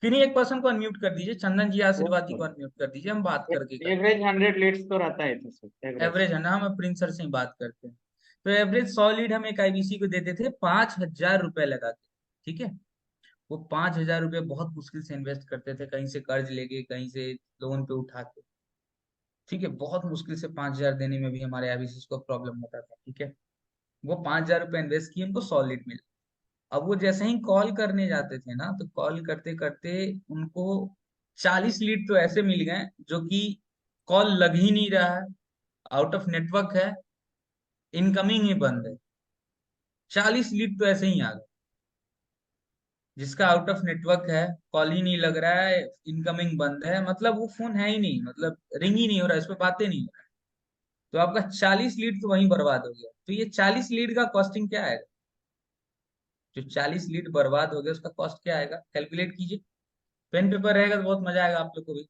किन्हीं एक पर्सन को अनम्यूट कर दीजिए, चंदन जी आशीर्वादी को अनम्यूट कर दीजिए, हम बात करके करते एवरेज 100 लीड्स तो रहता है हैं। एवरेज है ना, हम प्रिंस सर से ही बात करते हैं। तो एवरेज 100 लीड हम एक आईबीसी को देते थे 5,000 रुपए लगा के, ठीक है। वो 5,000 रुपए बहुत मुश्किल से इन्वेस्ट करते थे, कहीं से कर्ज लेके, कहीं से लोन पे उठा के, ठीक है। बहुत मुश्किल से 5,000 देने में भी हमारे आईबीसी को प्रॉब्लम होता था, ठीक है। वो 5,000 रुपए इन्वेस्ट किए, उनको 100 लीड मिले। अब वो जैसे ही कॉल करने जाते थे ना, तो कॉल करते करते उनको 40 लीड तो ऐसे मिल गए जो कि कॉल लग ही नहीं रहा है, आउट ऑफ नेटवर्क है, इनकमिंग ही बंद है। 40 लीड तो ऐसे ही आ गए, जिसका आउट ऑफ नेटवर्क है, कॉल ही नहीं लग रहा है, इनकमिंग बंद है, मतलब वो फोन है ही नहीं, मतलब रिंग ही नहीं हो रहा है, इस पे बातें नहीं हो रहा है। तो आपका 40 लीड तो वहीं बर्बाद हो गया। तो ये 40 लीड का कॉस्टिंग क्या आएगा? जो 40 लीड बर्बाद हो गया उसका कॉस्ट क्या आएगा, कैलकुलेट कीजिए। पेन पेपर रहेगा तो बहुत मजा आएगा आप लोग को भी।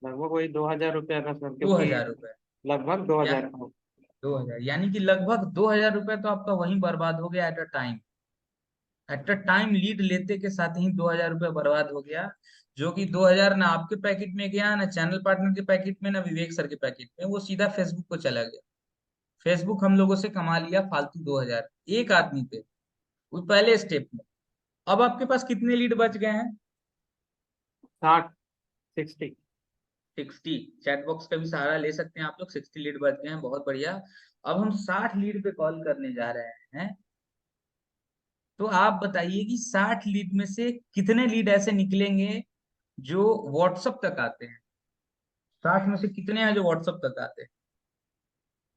लगभग वही 2,000 रुपया का सर, दो क्योंकि हजार रुपए लगभग 2,000 या का। 2000, यानी कि लगभग 2000 रुपए तो आपका वहीं बर्बाद हो गया at a time. At a time lead लेते के साथ ही 2000 रुपये बर्बाद हो गया। जो कि 2000 ना आपके पैकेट में गया, ना चैनल पार्टनर के पैकेट में, ना विवेक सर के पैकेट में, वो सीधा फेसबुक को चला गया। फेसबुक हम लोगों से कमा लिया फालतू 2000 एक आदमी पे, वो पहले स्टेप में। अब आपके पास कितने लीड बच गए हैं? 60, 60। 60। चैट बॉक्स का भी सहारा ले सकते हैं आप लोग। 60 लीड बच गए हैं, बहुत बढ़िया। अब हम 60 लीड पे कॉल करने जा रहे हैं। तो आप बताइए कि 60 लीड में से कितने लीड ऐसे निकलेंगे जो व्हाट्सएप तक आते हैं? 60 में से कितने हैं जो व्हाट्सएप तक आते हैं?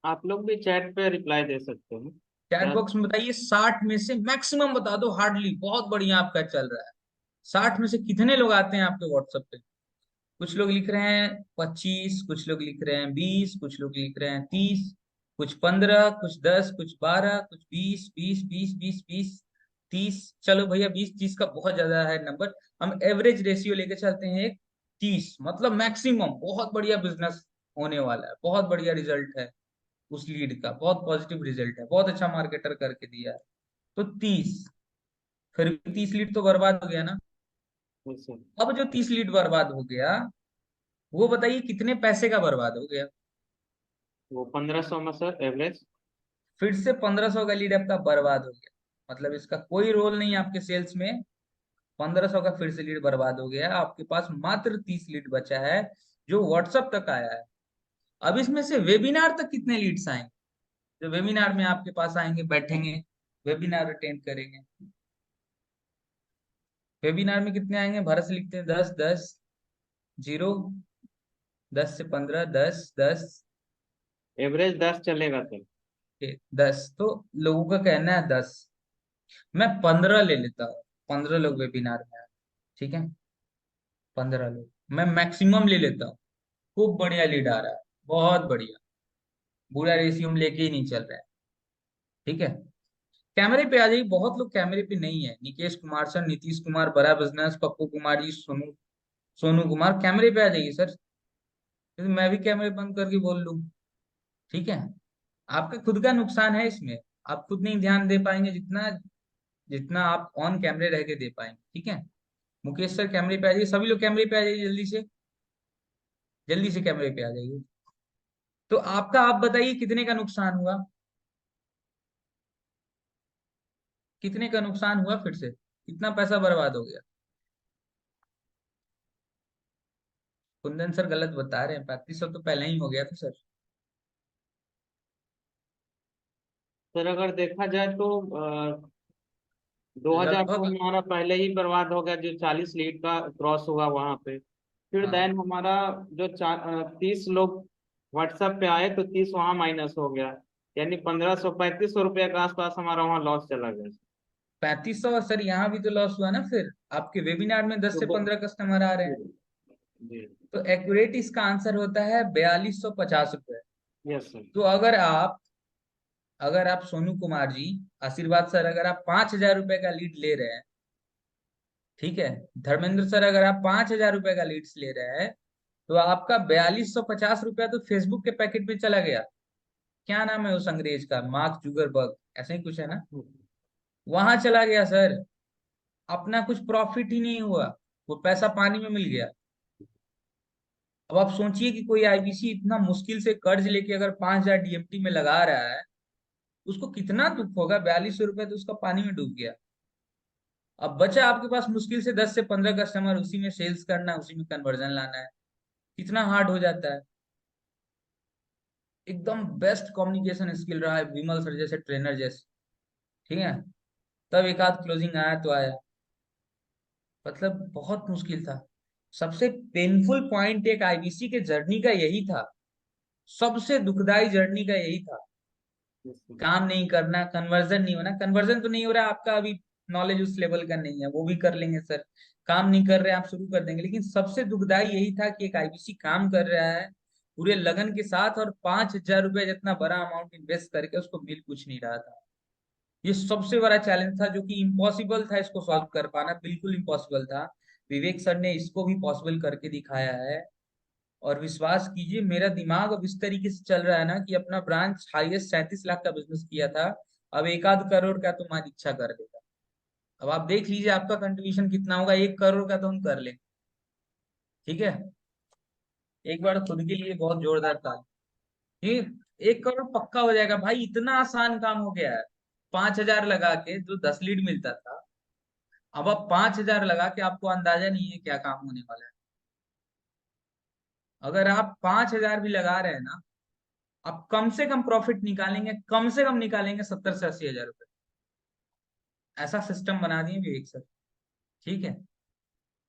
आप लोग भी चैट पे रिप्लाई दे सकते हैं। Chat chat. बॉक्स में बताइए 60 में से मैक्सिमम बता दो, हार्डली। बहुत बढ़िया आपका चल रहा है। 60 में से कितने लोग आते हैं आपके व्हाट्सएप पे? कुछ लोग लिख रहे हैं 25, कुछ लोग लिख रहे हैं 20, कुछ लोग लिख रहे हैं 30, कुछ 15, कुछ 10, कुछ 12, कुछ 20, 20, 20, 20, 20, 30। चलो भैया 20 30 का बहुत ज्यादा है नंबर। हम एवरेज रेशियो लेके चलते हैं एक 30, मतलब मैक्सिमम। बहुत बढ़िया बिजनेस होने वाला है, बहुत बढ़िया रिजल्ट है उस लीड का, बहुत पॉजिटिव रिजल्ट है, बहुत अच्छा मार्केटर करके दिया है। तो 30, फिर भी 30 लीड तो बर्बाद हो गया ना। अब जो 30 लीड बर्बाद हो गया, वो बताइए कितने पैसे का बर्बाद हो गया? वो 1,500 में सर एवरेज। फिर से 1500 का लीड आपका बर्बाद हो गया। मतलब इसका कोई रोल नहीं है आपके सेल्स में। 1500 का फिर से लीड बर्बाद हो गया। आपके पास मात्र 30 लीड बचा है जो व्हाट्सएप तक आया है। अब इसमें से वेबिनार तक कितने लीड्स आएंगे? जो वेबिनार में आपके पास आएंगे, बैठेंगे, वेबिनार अटेंड करेंगे, वेबिनार में कितने आएंगे? भारत से लिखते हैं 10 10 0, 10 से 15, 10 10, एवरेज 10 चलेगा सर। 10। तो लोगों का कहना है 10, मैं 15 ले लेता हूँ। 15 लोग वेबिनार में आए, ठीक है, 15 लोग मैं मैक्सिमम ले लेता हूँ। खूब बढ़िया लीड आ रहा है, बहुत बढ़िया। बुरा रेशियो में लेके ही नहीं चल रहा है, ठीक है। कैमरे पे आ जाइए। बहुत लोग कैमरे पे नहीं है। निकेश कुमार सर, नीतीश कुमार, बड़ा बिजनेस, पप्पू कुमार जी, सोनू सोनू कुमार, कैमरे पे आ जाइए सर। तो मैं भी कैमरे बंद करके बोल लूं, ठीक है। आपका खुद का नुकसान है इसमें। आप खुद नहीं ध्यान दे पाएंगे जितना जितना आप ऑन कैमरे रह के दे पाएंगे, ठीक है। मुकेश सर कैमरे पे आ जाइए। सभी लोग कैमरे पे आ जाइए, जल्दी से, जल्दी से कैमरे पे आ जाइए। तो आपका, आप बताइए कितने का नुकसान हुआ? कितने का नुकसान हुआ? फिर से कितना पैसा बर्बाद हो गया? कुंदन सर गलत बता रहे हैं, 3500 तो पहले ही हो गया था सर। सर अगर देखा जाए तो 2,000 तो लगभग हमारा पहले ही बर्बाद हो गया, जो 40 लीड का क्रॉस हुआ वहां पे। फिर हाँ, देन हमारा जो 30 लोग व्हाट्सएप पे आए तो 30 वहां माइनस हो गया। यानी 1,500 3500 रुपये के आसपास हमारा वहां लॉस चला गया। 3500। सर यहाँ भी तो लॉस हुआ ना। फिर आपके वेबिनार में 10 तो से 15 कस्टमर आ रहे हैं। जी। तो एक्यूरेट इसका आंसर होता है 4250 रुपये। Yes sir. तो अगर आप सोनू कुमार जी, आशीर्वाद सर, अगर आप 5000 रुपए का लीड ले रहे हैं, ठीक है, धर्मेंद्र सर अगर आप 5000 रुपए का लीड्स ले रहे हैं, तो आपका 4250 रुपया तो फेसबुक के पैकेट में चला गया। क्या नाम है उस अंग्रेज का? मार्क जुगरबर्ग, ऐसा ही कुछ है ना। वहां चला गया सर। अपना कुछ प्रॉफिट ही नहीं हुआ, वो पैसा पानी में मिल गया। अब आप सोचिए कि कोई आईबीसी इतना मुश्किल से कर्ज लेके अगर 5000 डीएमटी में लगा रहा है, उसको कितना दुख होगा। 4200 रुपये तो उसका पानी में डूब गया। अब बचा आपके पास मुश्किल से 10 से 15 कस्टमर, उसी में सेल्स करना है, उसी में कन्वर्जन लाना है। कितना हार्ड हो जाता है। एकदम बेस्ट कम्युनिकेशन स्किल रहा है विमल सर जैसे ट्रेनर जैसे, ठीक है। तब एक आध क्लोजिंग आया तो आया, मतलब बहुत मुश्किल था। सबसे पेनफुल पॉइंट एक आईबीसी के जर्नी का यही था। सबसे दुखदाई जर्नी का यही था। काम नहीं करना, कन्वर्जन नहीं होना। कन्वर्जन तो नहीं हो रहा आपका अभी नॉलेज उस लेवल का नहीं है, वो भी कर लेंगे सर। काम नहीं कर रहे आप शुरू कर देंगे, लेकिन सबसे दुखदाई यही था कि एक आईबीसी काम कर रहा है पूरे लगन के साथ और 5,000 रुपये जितना बड़ा अमाउंट इन्वेस्ट करके उसको मिल कुछ नहीं रहा था। ये सबसे बड़ा चैलेंज था, जो कि इम्पॉसिबल था इसको सॉल्व कर पाना, बिल्कुल इम्पॉसिबल था। विवेक सर ने इसको भी पॉसिबल करके दिखाया है। और विश्वास कीजिए मेरा दिमाग अब इस तरीके से चल रहा है ना कि अपना ब्रांच हाईएस्ट 37 लाख का बिजनेस किया था, अब 1 आध करोड़ का तुम्हारी इच्छा कर देगा। अब आप देख लीजिए आपका कंट्रीब्यूशन कितना होगा, 1 करोड़ का तो हम कर लेंगे। ठीक है, एक बार खुद के लिए बहुत जोरदार था ये। 1 करोड़ पक्का हो जाएगा भाई, इतना आसान काम हो गया है। 5,000 लगा के जो 10 लीड मिलता था, अब आप 5,000 लगा के आपको अंदाजा नहीं है क्या काम होने वाला है। अगर आप 5,000 भी लगा रहे हैं ना, आप कम से कम प्रॉफिट निकालेंगे, कम से कम निकालेंगे 70 से 80 हजार रुपए। ऐसा सिस्टम बना दिए विवेक सर। ठीक है,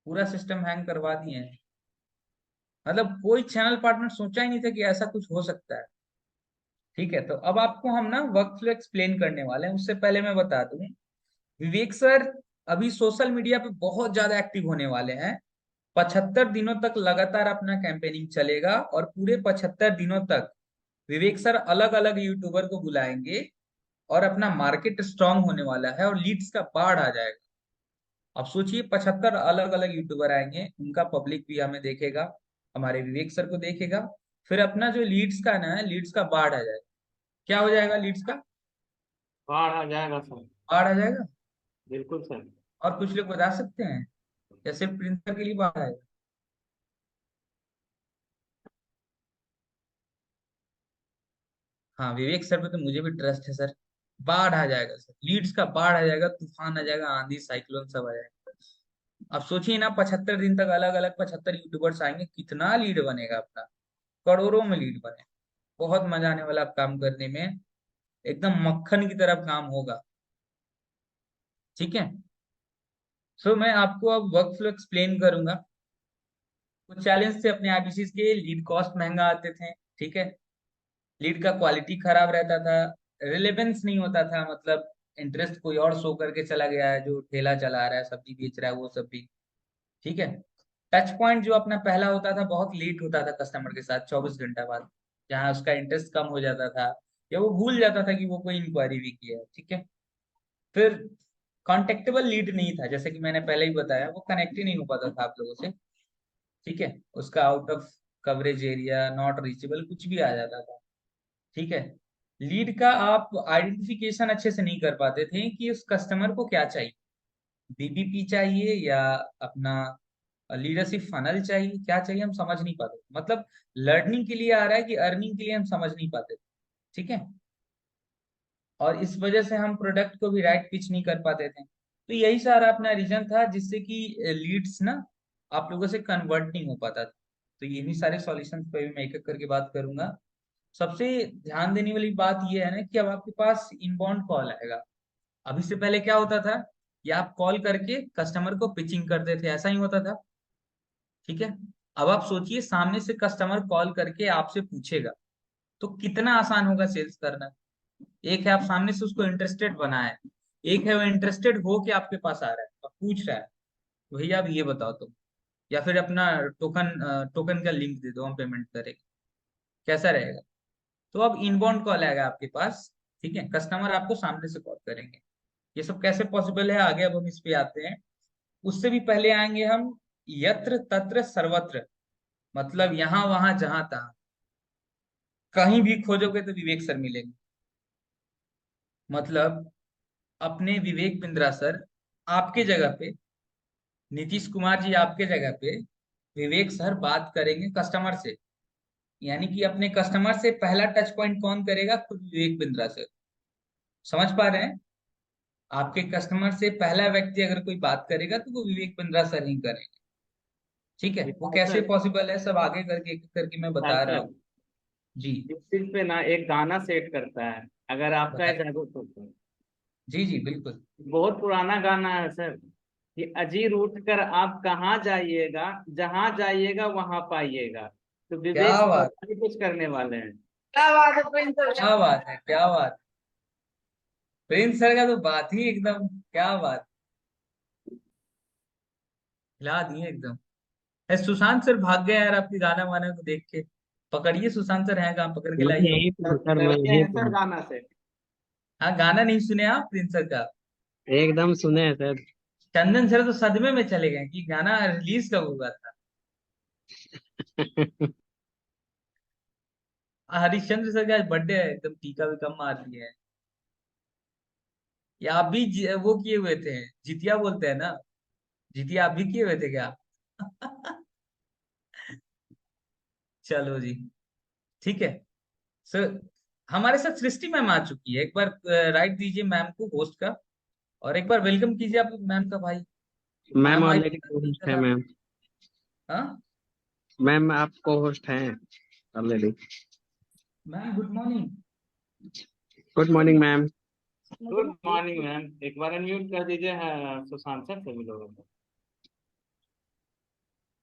पूरा सिस्टम हैंग करवा दिए हैं। मतलब कोई चैनल पार्टनर सोचा ही नहीं था कि ऐसा कुछ हो सकता है। ठीक है, तो अब आपको हम ना वर्क फ्लो एक्सप्लेन करने वाले हैं। उससे पहले मैं बता दूं, विवेक सर अभी सोशल मीडिया पे बहुत ज्यादा एक्टिव होने वाले हैं। 75 दिनों तक लगातार अपना कैंपेनिंग चलेगा और पूरे 75 दिनों तक विवेक सर अलग अलग यूट्यूबर को बुलाएंगे और अपना मार्केट स्ट्रांग होने वाला है और लीड्स का बाढ़ आ जाएगा। अब सोचिए 75 अलग अलग यूट्यूबर आएंगे, उनका पब्लिक भी हमें देखेगा, हमारे विवेक सर को देखेगा, फिर अपना जो लीड्स का ना है, लीड्स का बाढ़ आ जाएगा। क्या हो जाएगा लीड्स का? बाढ़ आ जाएगा सर। बाढ़ आ जाएगा। बिल्कुल सर। और कुछ लोग बता सकते हैं या सिर्फ प्रिंटर के लिए बाढ़ आएगा? हाँ, विवेक सर पे तो मुझे भी ट्रस्ट है सर। बाढ़ आ जाएगा सर, लीड्स का बाढ़ आ जाएगा, तूफान आ जाएगा, आंधी साइक्लोन सब आ जाएगा। अब सोचिए ना, 75 दिन तक अलग अलग 75 यूट्यूबर्स आएंगे, कितना लीड बनेगा अपना, करोड़ों में लीड बने। बहुत मजा आने वाला अब काम करने में, एकदम मक्खन की तरफ काम होगा। ठीक है, सो मैं आपको अब वर्क फ्लो एक्सप्लेन करूंगा। कुछ चैलेंज थे अपने आईबीसी के, लीड कॉस्ट महंगा आते थे। ठीक है, लीड का क्वालिटी खराब रहता था, रिलेवेंस नहीं होता था, मतलब इंटरेस्ट कोई और शो करके चला गया है, जो ठेला चला रहा है, सब्जी बेच रहा है, वो सब भी। ठीक है, टच पॉइंट जो अपना पहला होता था बहुत लेट होता था कस्टमर के साथ, 24 घंटा बाद, जहाँ उसका इंटरेस्ट कम हो जाता था या वो भूल जाता था कि वो कोई इंक्वायरी भी किया है। ठीक है, फिर कॉन्टेक्टेबल लीड नहीं था, जैसे कि मैंने पहले ही बताया, वो कनेक्ट ही नहीं हो पाता था आप लोगों से। ठीक है, उसका out of coverage area, not reachable, कुछ भी आ जाता था। ठीक है, लीड का आप आइडेंटिफिकेशन अच्छे से नहीं कर पाते थे कि उस कस्टमर को क्या चाहिए, बीबीपी चाहिए या अपना लीडरशिप फनल चाहिए, क्या चाहिए हम समझ नहीं पाते, मतलब लर्निंग के लिए आ रहा है कि अर्निंग के लिए हम समझ नहीं पाते। ठीक है, और इस वजह से हम प्रोडक्ट को भी राइट पिच नहीं कर पाते थे। तो यही सारा अपना रीजन था जिससे कि लीड्स ना आप लोगों से कन्वर्ट नहीं हो पाता था। तो यही सारे सॉल्यूशंस पे भी मैं एक एक करके बात करूंगा। सबसे ध्यान देने वाली बात यह है ना कि अब आपके पास इनबाउंड कॉल आएगा। अभी से पहले क्या होता था कि आप कॉल करके कस्टमर को पिचिंग करते थे, ऐसा ही होता था। ठीक है, अब आप सोचिए सामने से कस्टमर कॉल करके आपसे पूछेगा, तो कितना आसान होगा सेल्स करना। एक है आप सामने से उसको इंटरेस्टेड बनाए, एक है वो इंटरेस्टेड हो के आपके पास आ रहा है और पूछ रहा है तो भैया आप ये बताओ तुम, या फिर अपना टोकन टोकन का लिंक दे दो हम पेमेंट करेंगे, कैसा रहेगा? तो अब इनबाउंड कॉल आएगा आपके पास। ठीक है, कस्टमर आपको सामने से कॉल करेंगे। ये सब कैसे पॉसिबल है आगे अब हम इस पे आते हैं। उससे भी पहले आएंगे हम यत्र तत्र सर्वत्र, मतलब यहाँ वहां जहां तहां, कहीं भी खोजोगे तो विवेक सर मिलेंगे। मतलब अपने विवेक बिंद्रा सर आपके जगह पे, नीतीश कुमार जी आपके जगह पे, विवेक सर बात करेंगे कस्टमर से। यानी कि अपने कस्टमर से पहला टच पॉइंट कौन करेगा? खुद विवेक बिंद्रा सर। समझ पा रहे हैं? आपके कस्टमर से पहला व्यक्ति अगर कोई बात करेगा तो वो विवेक बिंद्रा सर ही करेंगे। ठीक है, वो कैसे सर, पॉसिबल है सब आगे करके एक एक करके मैं बता रहा सर हूँ। जी यूट्यूब पे ना एक गाना सेट करता है, अगर आपका है बताइए। जागो तो। जी जी बिल्कुल। बहुत पुराना गाना है सर, कि अजीर उठ कर आप कहाँ जाइएगा, जहाँ जाइएगा वहां पाइएगा। तो विवेक क्या सर बात, वैसा ही कुछ करने वाले हैं। क्या बात है प्रिंस सर? क्या बात है, क्या बात। प्रिंस सर का तो बात ही एकदम क्या बात। हिला दिए एकदम। सुशांत सर भाग गए यार आपके गाना वाना को देख के। पकड़िए सुशांत सर हैं कहाँ, पकड़ के मैं लाइए। यही तो सर, मैं डरते यही हैं सर तो गाना से? हाँ, गाना नहीं सुने आप प्रिंस सर का? एकदम सुने हैं सर। चंदन सर तो सदमे में चले गए कि गाना रिलीज कब हुआ था। हरिश्चंद्र सर का आज बर्थडे है, एकदम टीका भी कम मार दिए है। या आप भी वो किए हुए थे, जितिया बोलते हैं ना, जितिया आप भी किए हुए थे क्या? चलो जी, ठीक है सर। हमारे साथ सृष्टि मैम आ चुकी है, एक बार राइट दीजिए मैम को होस्ट का, और एक बार वेलकम कीजिए आप मैम का भाई। मैम मैम आई ऑलरेडी को होस्ट है मैम। हाँ मैम आप को होस्ट हैं already. Ma'am, good morning. Good morning ma'am. Good morning ma'am, एक बार अनम्यूट कर दीजिए। हाँ, सुशांत सर सभी लोगों को।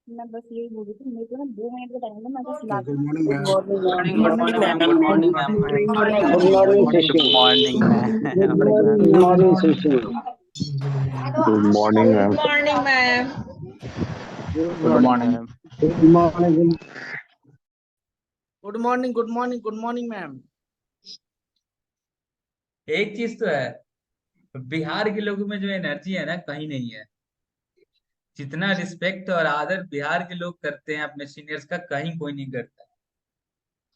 मैं बस यही बोल रही थी, मेरे को ना 2 मिनट का टाइम है, मैं बस ला good morning ma'am. Good morning ma'am, good morning ma'am. Good morning good Srishti. Morning ma'am. Good morning Srishti. Good morning ma'am. Morning ma'am. Good morning ma'am. Good morning. Good morning, good morning, good morning ma'am. एक चीज तो है, बिहार के लोगों में जो energy है ना, कहीं नहीं है। जितना रिस्पेक्ट और आदर बिहार के लोग करते हैं अपने सीनियर्स का, कहीं कोई नहीं करता।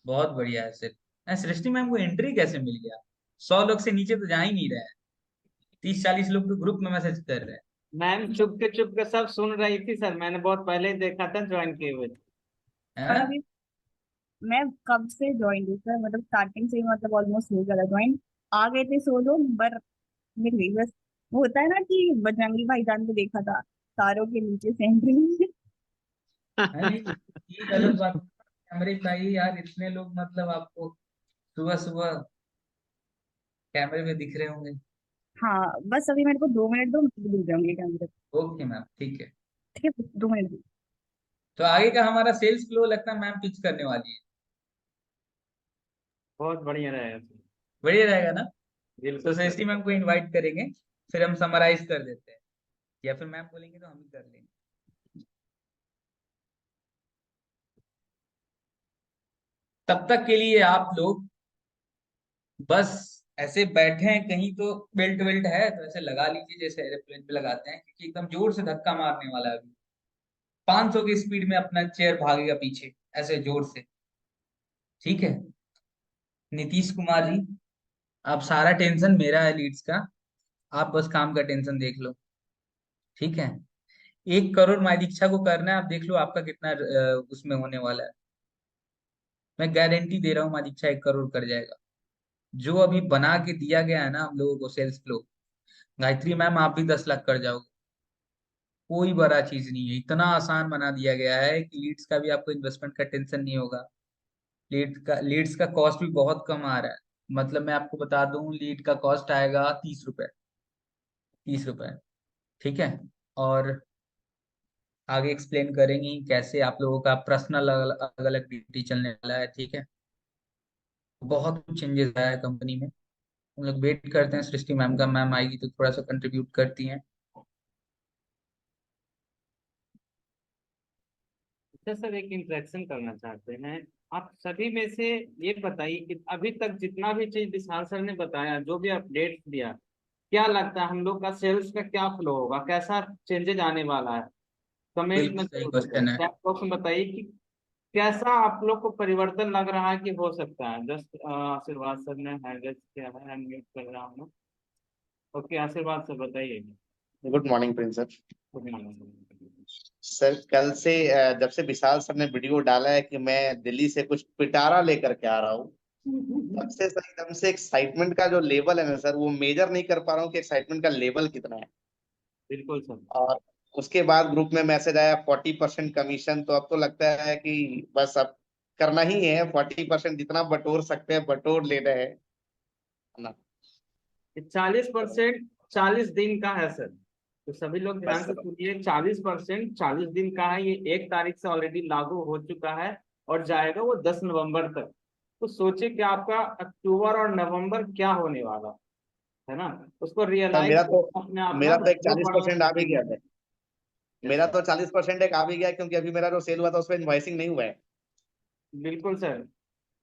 बहुत बढ़िया है सर। सृष्टि मैम को एंट्री कैसे मिल गया? 100 लोग से नीचे तो जा ही नहीं रहे हैं, 30-40 लोग तो ग्रुप में मैसेज कर रहे हैं। मैम चुप के सब सुन रही थी सर, मैंने बहुत पहले ही देखा था ज्वाइन किए हुए। पर अभी मैं कब से ज्वाइन हुई सर, मतलब स्टार्टिंग से ही, मतलब ऑलमोस्ट हो गया था ज्वाइन। आ गए थे 100 लोग, पर मिल गई बस। वो होता है ना कि बजरंगी भाईजान को देखा था, तारों के नीचे से एंट्री। नहीं, ये गलत बात। कैमरे भाई यार, इतने लोग मतलब आपको सुबह सुबह कैमरे में दिख रहे होंगे। हाँ बस अभी मेरे को 2 मिनट दो, मैं भूल जाऊंगी कैमरे। ओके मैम, ठीक है। ठीक है, 2 मिनट दो। तो आगे का हमारा सेल्स फ्लो लगता है मैम पिच करने वाली है। बहुत बढ़िया रहेगा सर। बढ़िया रहेगा ना? तो बिल्कुल सर। सृष्टि मैम को इनवाइट करेंगे, फिर हम समराइज कर देते हैं, या फिर मैम बोलेंगे तो हम ही कर लेंगे। तब तक के लिए आप लोग बस ऐसे बैठे हैं कहीं, तो बेल्ट वेल्ट है तो ऐसे लगा लीजिए जैसे एरोप्लेन पे लगाते हैं, क्योंकि एकदम जोर से धक्का मारने वाला है अभी। 500 की स्पीड में अपना चेयर भागेगा पीछे, ऐसे जोर से। ठीक है नीतीश कुमार जी, आप सारा टेंशन मेरा है लीड्स का, आप बस काम का टेंशन देख लो। ठीक है, 1 करोड़ माई दीक्षा को करना है, आप देख लो आपका कितना उसमें होने वाला है। मैं गारंटी दे रहा हूँ माई दीक्षा 1 करोड़ कर जाएगा। जो अभी बना के दिया गया है ना हम लोगों को सेल्स फ्लो, गायत्री मैम आप भी 10 लाख कर जाओगे। कोई बड़ा चीज नहीं है, इतना आसान बना दिया गया है कि लीड्स का भी आपको इन्वेस्टमेंट का टेंशन नहीं होगा। लीड्स का कॉस्ट भी बहुत कम आ रहा है। मतलब मैं आपको बता दूं, लीड का कॉस्ट आएगा 30 रुपए, 30 रुपए। ठीक है, और आगे एक्सप्लेन करेंगे कैसे आप लोगों का पर्सनल अलग अलग ड्यूटी चलने वाला है। ठीक है, बहुत कुछ चेंजेस आया है कंपनी में। हम लोग वेट करते हैं सृष्टि मैम का, मैम आएगी तो थोड़ा सा कंट्रीब्यूट करती हैं। अच्छा सर, एक इंटरेक्शन करना चाहते हैं। आप सभी में से ये बताइए कि अभी तक जितना भी चीज विशाल सर ने बताया, जो भी अपडेट दिया, क्या लगता है हम लोग का सेल्स का क्या फ्लो होगा, कैसा चेंजेस आने वाला है? कमेंट में बिल्कुल सही जरूर क्वेश्चन है। बताइए, चैट बॉक्स में बताइए कि कैसा आप लोग को परिवर्तन लग रहा है कि हो सकता है। जस्ट आशीर्वाद सर ने हैंड रेज किया है, अनम्यूट कर रहा हूँ। ओके आशीर्वाद सर बताइए। Good morning Prince sir. Good morning sir कल से जब से विशाल सर ने वीडियो डाला है कि मैं दिल्ली से कुछ पिटारा लेकर के आ रहा हूँ, तब से सर एकदम से एक्साइटमेंट का जो लेवल है ना सर, वो मेजर नहीं कर पा रहा हूँ कि एक्साइटमेंट का लेवल कितना है। बिल्कुल सर। और उसके बाद ग्रुप में मैसेज आया 40% कमीशन, तो अब तो लगता है कि बस अब करना ही है। 40% जितना बटोर सकते हैं बटोर ले रहे हैं ना। 40% 40 दिन का है सर, तो सभी लोग ध्यान बस से सुनिए। 40% 40 दिन का है, ये 1 तारीख से ऑलरेडी लागू हो चुका है और जाएगा वो 10 नवंबर तक। तो सोचिए कि आपका अक्टूबर और नवंबर क्या होने वाला है ना, उसको सर रियलाइज अपने आप में मेरा और तो एक बहुत बड़ा 40% आ भी गया था। मेरा तो 40% एक आ भी गया, क्योंकि अभी मेरा जो सेल हुआ था उसमें इनवॉइसिंग नहीं हुआ है। बिल्कुल सर,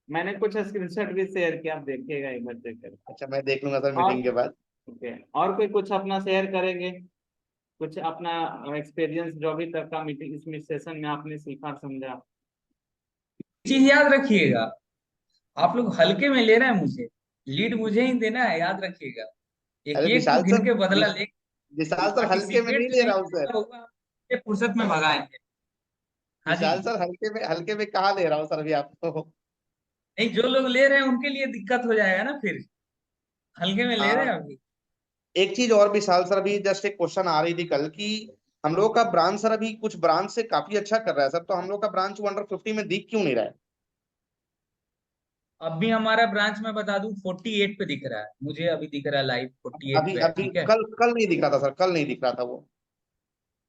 मैंने कुछ स्क्रीनशॉट भी शेयर किया, आप देखिएगा एक बार चेक करके। अच्छा, मैं देख लूंगा सर और मीटिंग के बाद। ओके, और कोई कुछ अपना शेयर करेंगे, कुछ अपना एक्सपीरियंस जो अभी तक का मीटिंग इसमें सेशन में आपने सीखा समझा? चीज याद रखिएगा, आप लोग हल्के में ले रहे हैं मुझे, लीड मुझे ही देना है, याद रखिएगा। एक अरे एक को विशाल गिन सर, के बदला ले, विशाल सर हल्के में नहीं पार्टिसिपेट ले नहीं रहा हूँ सर। होगा, ये फुर्सत में भगाएंगे। हाँ जी। विशाल सर हल्के में कहाँ ले रहा हूँ सर अभी आपको। नहीं, जो लोग ले रहे हैं उनके लिए दिक्कत हो जाएगा ना फिर, हल्के में ले रहे हैं अभी। एक चीज और विशाल सर, अभी जस्ट एक क्वेश्चन आ रही थी कल की, हम लोग का ब्रांच सर अभी कुछ ब्रांच से काफी अच्छा कर रहा है सर, तो हम लोग का ब्रांच अंडर 50 में दिख क्यों नहीं रहा है? अभी हमारा ब्रांच में बता दूं 48 पे दिख रहा है, मुझे अभी दिख रहा है लाइव 48 अभी पे है, अभी ठीक है। कल नहीं दिख रहा था सर, कल नहीं दिख रहा था वो।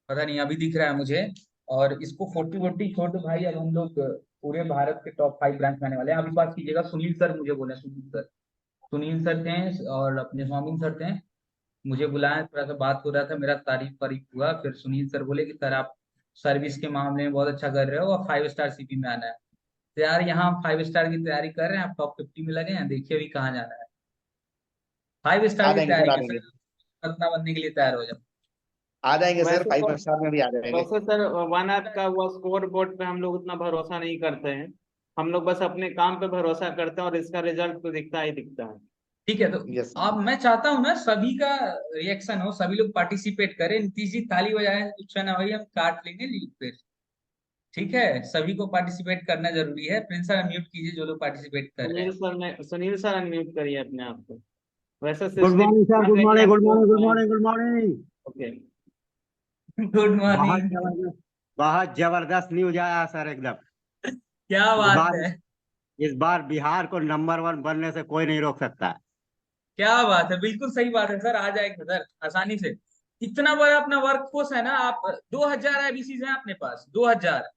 पता नहीं, अभी दिख रहा है मुझे। और इसको 40 छोड़ दो भाई, अब हम लोग पूरे भारत के टॉप 5 ब्रांच में आने वाले हैं। अभी बात कीजिएगा, सुनील सर मुझे बोले, सुनील सर थे और अपने स्वामी सर थे, मुझे बुलाया, थोड़ा सा बात हो रहा था, मेरा तारीफ वारीफ हुआ, फिर सुनील सर बोले कि सर आप सर्विस के मामले में बहुत अच्छा कर रहे हो और 5 स्टार सीपी में आना है। तो यार यहाँ हम 5 स्टार की तैयारी कर रहे हैं, आप टॉप 50 में लगे हैं, देखिए अभी कहाँ जाना है। 5 स्टार आ की जाएंगे सर, तैयारी आ कर जाएंगे। सर, रत्ना बनने के लिए तैयार हो जाओ। आ जाएंगे सर, वैसे तो 5 स्टार में भी आ जाएंगे। वैसे सर वन ऐप का वो स्कोर बोर्ड पे हम लोग उतना भरोसा नहीं करते हैं, हम लोग बस अपने काम पे भरोसा करते हैं और इसका रिजल्ट तो दिखता ही दिखता है। ठीक है, तो यस। अब मैं चाहता हूँ ना सभी का रिएक्शन हो, सभी लोग पार्टिसिपेट करें, नीतीश जी ताली बजाए, कुछ ना भाई हम काट लेंगे लीड पे। ठीक है, सभी को पार्टिसिपेट करना जरूरी है। प्रिंस सर म्यूट कीजिए जो लोग पार्टिसिपेट कर रहे हैं। सुनील सर अनम्यूट करिए अपने आप को। वैसे good system morning sir, good morning, good morning, good morning, good morning. Okay, good बहुत मॉर्निंग। जबरदस्त, बहुत जबरदस्त न्यूज आया सर एकदम। क्या इस बात बार है, इस बार बिहार को नंबर 1 बनने से कोई नहीं रोक सकता। क्या बात है, बिल्कुल सही बात है सर, आ जाएगा सर आसानी से। इतना बड़ा अपना वर्क फोर्स है ना, आप 2000 आईबीसीज हैं अपने पास, 2000,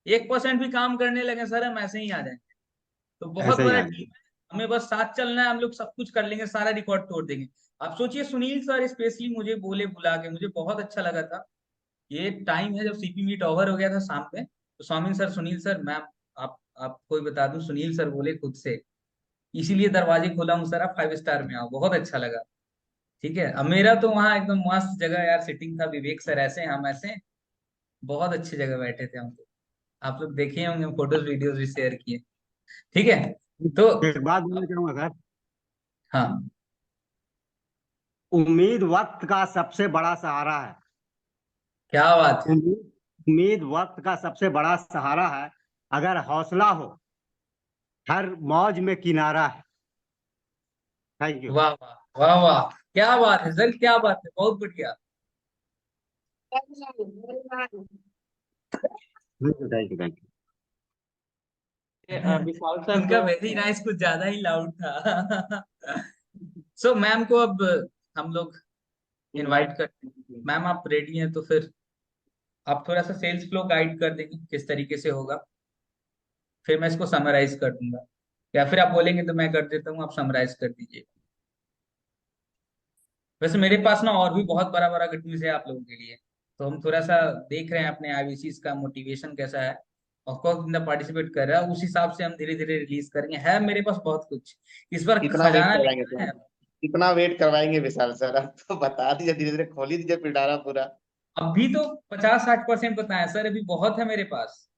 1% भी काम करने लगे सर हम ऐसे ही आ जाएंगे। तो बहुत ऐसे ही बड़ा आ टीम है, हमें बस साथ चलना है, हम लोग सब कुछ कर लेंगे, सारा रिकॉर्ड तोड़ देंगे। आप सोचिए, सुनील सर स्पेशली मुझे बोले, बुला के, मुझे बहुत अच्छा लगा था। ये टाइम है जब सीपी मीट ओवर हो गया था शाम में, तो स्वामी सर, सुनील सर, मैम, आपको ही बता दूं, सुनील सर बोले खुद से, इसीलिए दरवाजे खोला हूँ सर, आप 5 स्टार में आओ, बहुत अच्छा लगा। ठीक है, अब मेरा तो वहाँ एकदम मस्त जगह यार, सिटिंग था, विवेक सर ऐसे हैं, हम ऐसे हैं, बहुत अच्छी जगह बैठे थे हम तो। आप लोग देखे होंगे, फोटोज वीडियोज भी शेयर किए। ठीक है, तो एक बात बोलना चाहूंगा सर, हाँ, उम्मीद वक्त का सबसे बड़ा सहारा है। क्या बात है, उम्मीद वक्त का सबसे बड़ा सहारा है, अगर हौसला हो हर मौज में किनारा है। Thank you. वाह वाह वाह वाह, क्या बात है सर, क्या बात है, बहुत बढ़िया। Thank you, thank you, thank you. Vishal sir उनका वेरी नाइस कुछ ज्यादा ही लाउड था। सो मैम को अब हम लोग इनवाइट करते हैं। मैम आप रेडी हैं तो फिर आप थोड़ा सा सेल्स फ्लो गाइड कर देंगे किस तरीके से होगा, फिर मैं इसको समराइज कर दूंगा, या फिर आप बोलेंगे तो मैं कर देता हूँ, आप समराइज कर दीजिए। वैसे मेरे पास ना और भी बहुत बड़ा बड़ा गुड न्यूज है आप लोगों के लिए, तो हम थोड़ा सा देख रहे हैं अपने आईबीसी का मोटिवेशन कैसा है, और कौन कितना पार्टिसिपेट कर रहा है, उस हिसाब से हम धीरे धीरे रिलीज करेंगे। है मेरे पास बहुत कुछ, इस बार कितना वेट खजाना करवाएंगे लेके आए सर, हैं। कितना वेट करवाएंगे विशाल सर, आप तो बता दीजिए, धीरे धीरे खोल ही दीजिए पिटारा पूरा। अभी तो 50-60% बताया सर, अभी बहुत है मेरे पास,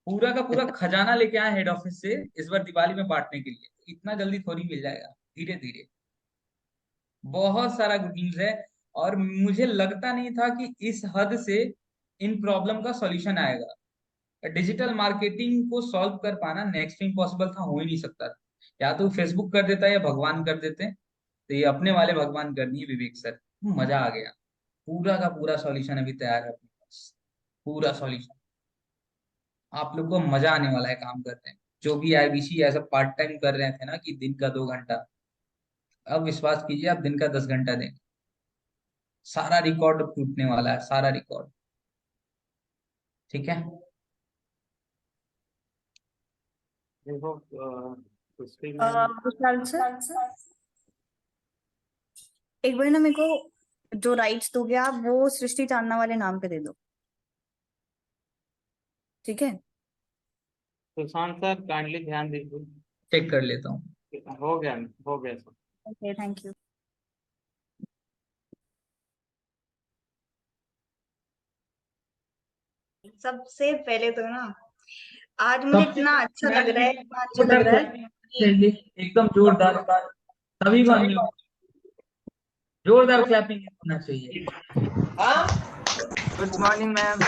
पूरा का पूरा खजाना लेके आए हेड ऑफिस से इस बार दिवाली में बांटने के लिए, इतना जल्दी थोड़ी मिल जाएगा, धीरे धीरे। बहुत सारा गुड न्यूज है, और मुझे लगता नहीं था कि इस हद से इन प्रॉब्लम का सॉल्यूशन आएगा। डिजिटल मार्केटिंग को सॉल्व कर पाना नेक्स्ट टाइम पॉसिबल था, हो ही नहीं सकता था। या तो फेसबुक कर देता या भगवान कर देते, तो ये अपने वाले भगवान कर दिए विवेक सर, मजा आ गया। पूरा का पूरा सॉल्यूशन अभी तैयार है अपने पास, पूरा सॉल्यूशन। आप लोग को मजा आने वाला है काम करते हैं, जो भी आईबीसी ऐसा पार्ट टाइम कर रहे थे ना कि दिन का 2 घंटा, अब विश्वास कीजिए आप दिन का 10 घंटा देंगे, सारा रिकॉर्ड टूटने वाला है, सारा रिकॉर्ड। ठीक है, देखो विशाल सर, एक बार ना मेरे को जो राइट्स दोगे आप वो सृष्टि चांदना वाले नाम पे दे दो। ठीक है। सुशांत सर काइंडली ध्यान दीजिए। चेक कर लेता हूँ। हो गया सर। Okay, thank you. सबसे पहले तो ना आज मुझे इतना अच्छा लग रहा है, इतना अच्छा लग रहा है कि एकदम जोरदार सभी को जोरदार क्लैपिंग होना चाहिए। Good morning ma'am.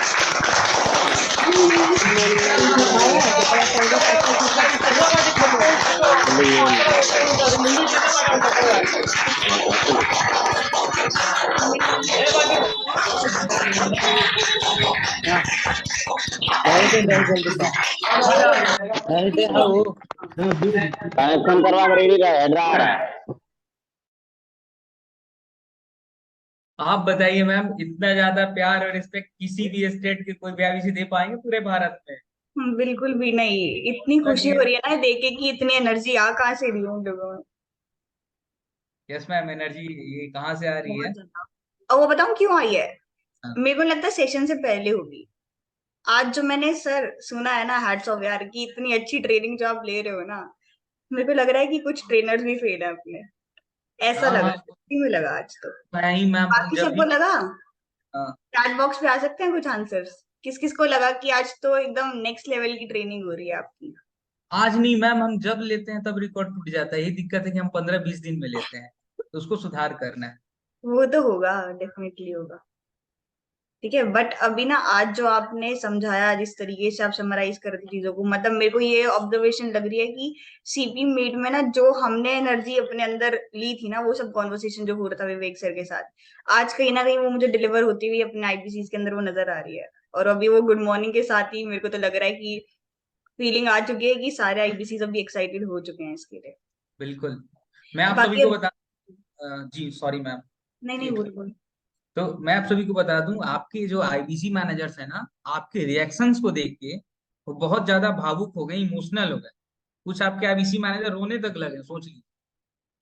कनेक्शन करवा कर रेडी रहा हेडरा आ रहा है। आप बताइए मैम, इतना ज्यादा प्यार और रिस्पेक्ट किसी भी स्टेट के कोई भी आईबीसी दे पाएंगे पूरे भारत में? बिल्कुल भी नहीं। इतनी खुशी हो रही है ना देख के कि इतनी एनर्जी आ कहाँ से रही है उन लोगों में। यस मैम, एनर्जी ये कहाँ से आ रही है? बहुत ज्यादा। और वो बताऊं क्यों आई है? हाँ। मेरे को लगता है सेशन से पहले होगी। आज जो मैंने सर सुना है ना, हैट्स ऑफ यार, कि इतनी अच्छी ट्रेनिंग जो आप ले रहे हो ना, मेरे को लग रहा है कि कुछ ट्रेनर्स भी फेल है अपने। ऐसा हाँ लगा, हाँ, सच्ची में लगा आज तो। नहीं मैम, हम बाकी जब सबको भी लगा? हाँ, चैट बॉक्स पे आ सकते हैं कुछ आंसर्स? किस किस को लगा कि आज तो एकदम नेक्स्ट लेवल की ट्रेनिंग हो रही है आपकी? आज नहीं मैम, हम जब लेते हैं तब रिकॉर्ड टूट जाता है। यही दिक्कत है कि हम 15-20 दिन में लेते हैं, तो उसको सुधार करना है। वो तो होगा, डेफिनेटली होगा। ठीक है, बट अभी ना आज जो आपने समझाया, जिस तरीके से आप समराइज कर दी चीजों को, मतलब मेरे को ये ऑब्जर्वेशन लग रही है कि सीपी मीट में ना जो हमने एनर्जी अपने अंदर ली थी ना, वो सब कॉन्वर्सेशन जो हो रहा था विवेक सर के साथ, आज कहीं ना कहीं वो मुझे डिलीवर होती हुई अपने आईपीसी के अंदर वो नजर आ रही है। और अभी वो गुड मॉर्निंग के साथ ही मेरे को तो लग रहा है कि फीलिंग आ चुकी है कि सारे आईपीसी अभी एक्साइटेड हो चुके हैं इसके लिए। बिल्कुल। मैं आप सभी बाकी को बता जी सॉरी मैम। नहीं नहीं, बोल बोल। तो मैं आप सभी को बता दूं, आपके जो आईबीसी मैनेजर्स है ना, आपके रिएक्शंस को देख के वो बहुत ज्यादा भावुक हो गए, इमोशनल हो गए। कुछ आपके आईबीसी मैनेजर रोने तक लगे, सोच लीजिए।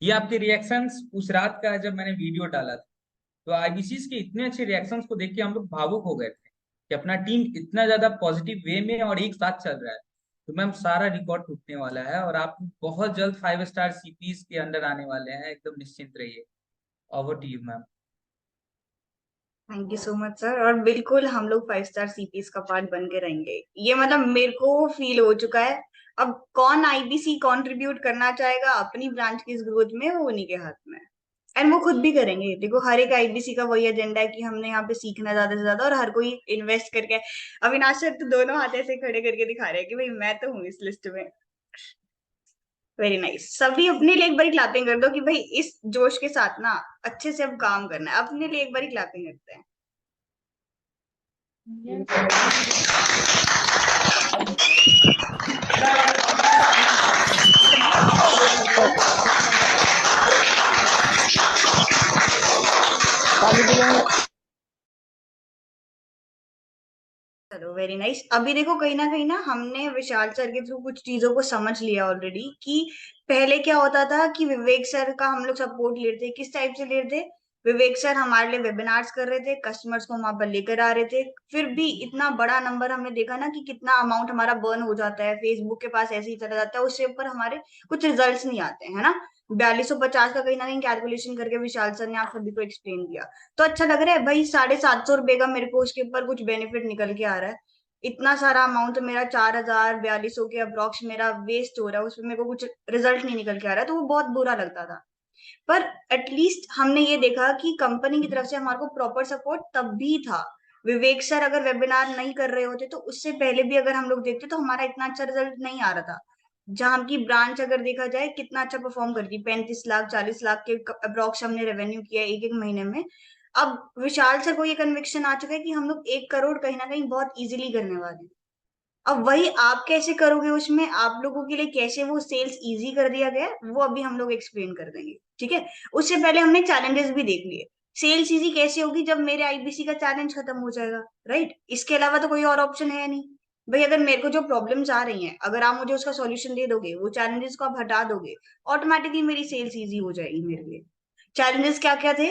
ये आपके रिएक्शंस उस रात का जब मैंने वीडियो डाला था, तो आईबीसी के इतने अच्छे रिएक्शंस को देख के हम लोग भावुक हो गए थे कि अपना टीम इतना ज्यादा पॉजिटिव वे में और एक साथ चल रहा है। तो मैम सारा रिकॉर्ड टूटने वाला है और आप बहुत जल्द 5 स्टार सीपीज के अंडर आने वाले हैं, एकदम निश्चिंत रहिए। Over to you ma'am. Thank you so much sir. और बिल्कुल हम लोग 5 स्टार सीपीएस का पार्ट बन के रहेंगे, ये मतलब मेरे को फील हो चुका है। अब कौन आईबीसी कंट्रीब्यूट करना चाहेगा अपनी ब्रांच की इस ग्रोथ में, वो उन्हीं के हाथ में है। एंड वो खुद भी करेंगे। देखो हर एक आईबीसी का वही एजेंडा है कि हमने यहाँ पे सीखना ज्यादा से ज्यादा, और हर कोई इन्वेस्ट करके। अविनाश सर तो दोनों हाथ ऐसे खड़े करके दिखा रहे हैं कि भाई मैं तो हूँ इस लिस्ट में। Very nice. सभी अपने लिए एक बारी क्लैपिंग कर दो कि भाई इस जोश के साथ ना अच्छे से अब काम करना है। अपने लिए एक बारी क्लैपिंग करते हैं। चलो वेरी नाइस। अभी देखो कहीं ना हमने विशाल सर के थ्रू कुछ चीजों को समझ लिया ऑलरेडी, कि पहले क्या होता था कि विवेक सर का हम लोग सपोर्ट ले रहे थे। किस टाइप से ले रहे थे? विवेक सर हमारे लिए वेबिनार्स कर रहे थे, कस्टमर्स को वहां पर लेकर आ रहे थे। फिर भी इतना बड़ा नंबर हमने देखा ना कि कितना अमाउंट हमारा बर्न हो जाता है, फेसबुक के पास ऐसे ही चला जाता है, उससे ऊपर हमारे कुछ रिजल्ट्स नहीं आते हैं, है ना। 4250 का कहीं ना कहीं कैलकुलेशन करके विशाल सर ने आप सभी को एक्सप्लेन किया। तो अच्छा लग रहा है भाई, 750 रुपए का मेरे को उसके ऊपर कुछ बेनिफिट निकल के आ रहा है। इतना सारा अमाउंट मेरा 4000 4200 के अप्रोक्स मेरा वेस्ट हो रहा है, उसमें मेरे को कुछ रिजल्ट नहीं निकल के आ रहा है, तो वो बहुत बुरा लगता था। पर एटलीस्ट हमने ये देखा कि कंपनी की तरफ से हमारे को प्रॉपर सपोर्ट तब भी था। विवेक सर अगर वेबिनार नहीं कर रहे होते तो उससे पहले भी अगर हम लोग देखते तो हमारा इतना अच्छा रिजल्ट नहीं आ रहा था। जहां की ब्रांच अगर देखा जाए कितना अच्छा परफॉर्म करती, 35 लाख 40 लाख के अप्रोक्स हमने रेवेन्यू किया एक एक महीने में। अब विशाल सर को ये कन्विक्शन आ चुका है कि हम लोग 1 करोड़ कहीं ना कहीं बहुत इजीली करने वाले हैं। अब वही आप कैसे करोगे, उसमें आप लोगों के लिए कैसे वो सेल्स इजी कर दिया गया है, वो अभी हम लोग एक्सप्लेन कर देंगे। ठीक है, उससे पहले हमने चैलेंजेस भी देख लिए। सेल्स इजी कैसे होगी जब मेरे आईबीसी का चैलेंज खत्म हो जाएगा, राइट। इसके अलावा तो कोई और ऑप्शन है नहीं। भाई अगर मेरे को जो प्रॉब्लम्स आ रही हैं, अगर आप मुझे उसका सॉल्यूशन दे दोगे, वो चैलेंजेस को आप हटा दोगे, ऑटोमेटिकली मेरी सेल्स इजी हो जाएगी मेरे लिए। चैलेंजेस क्या क्या थे?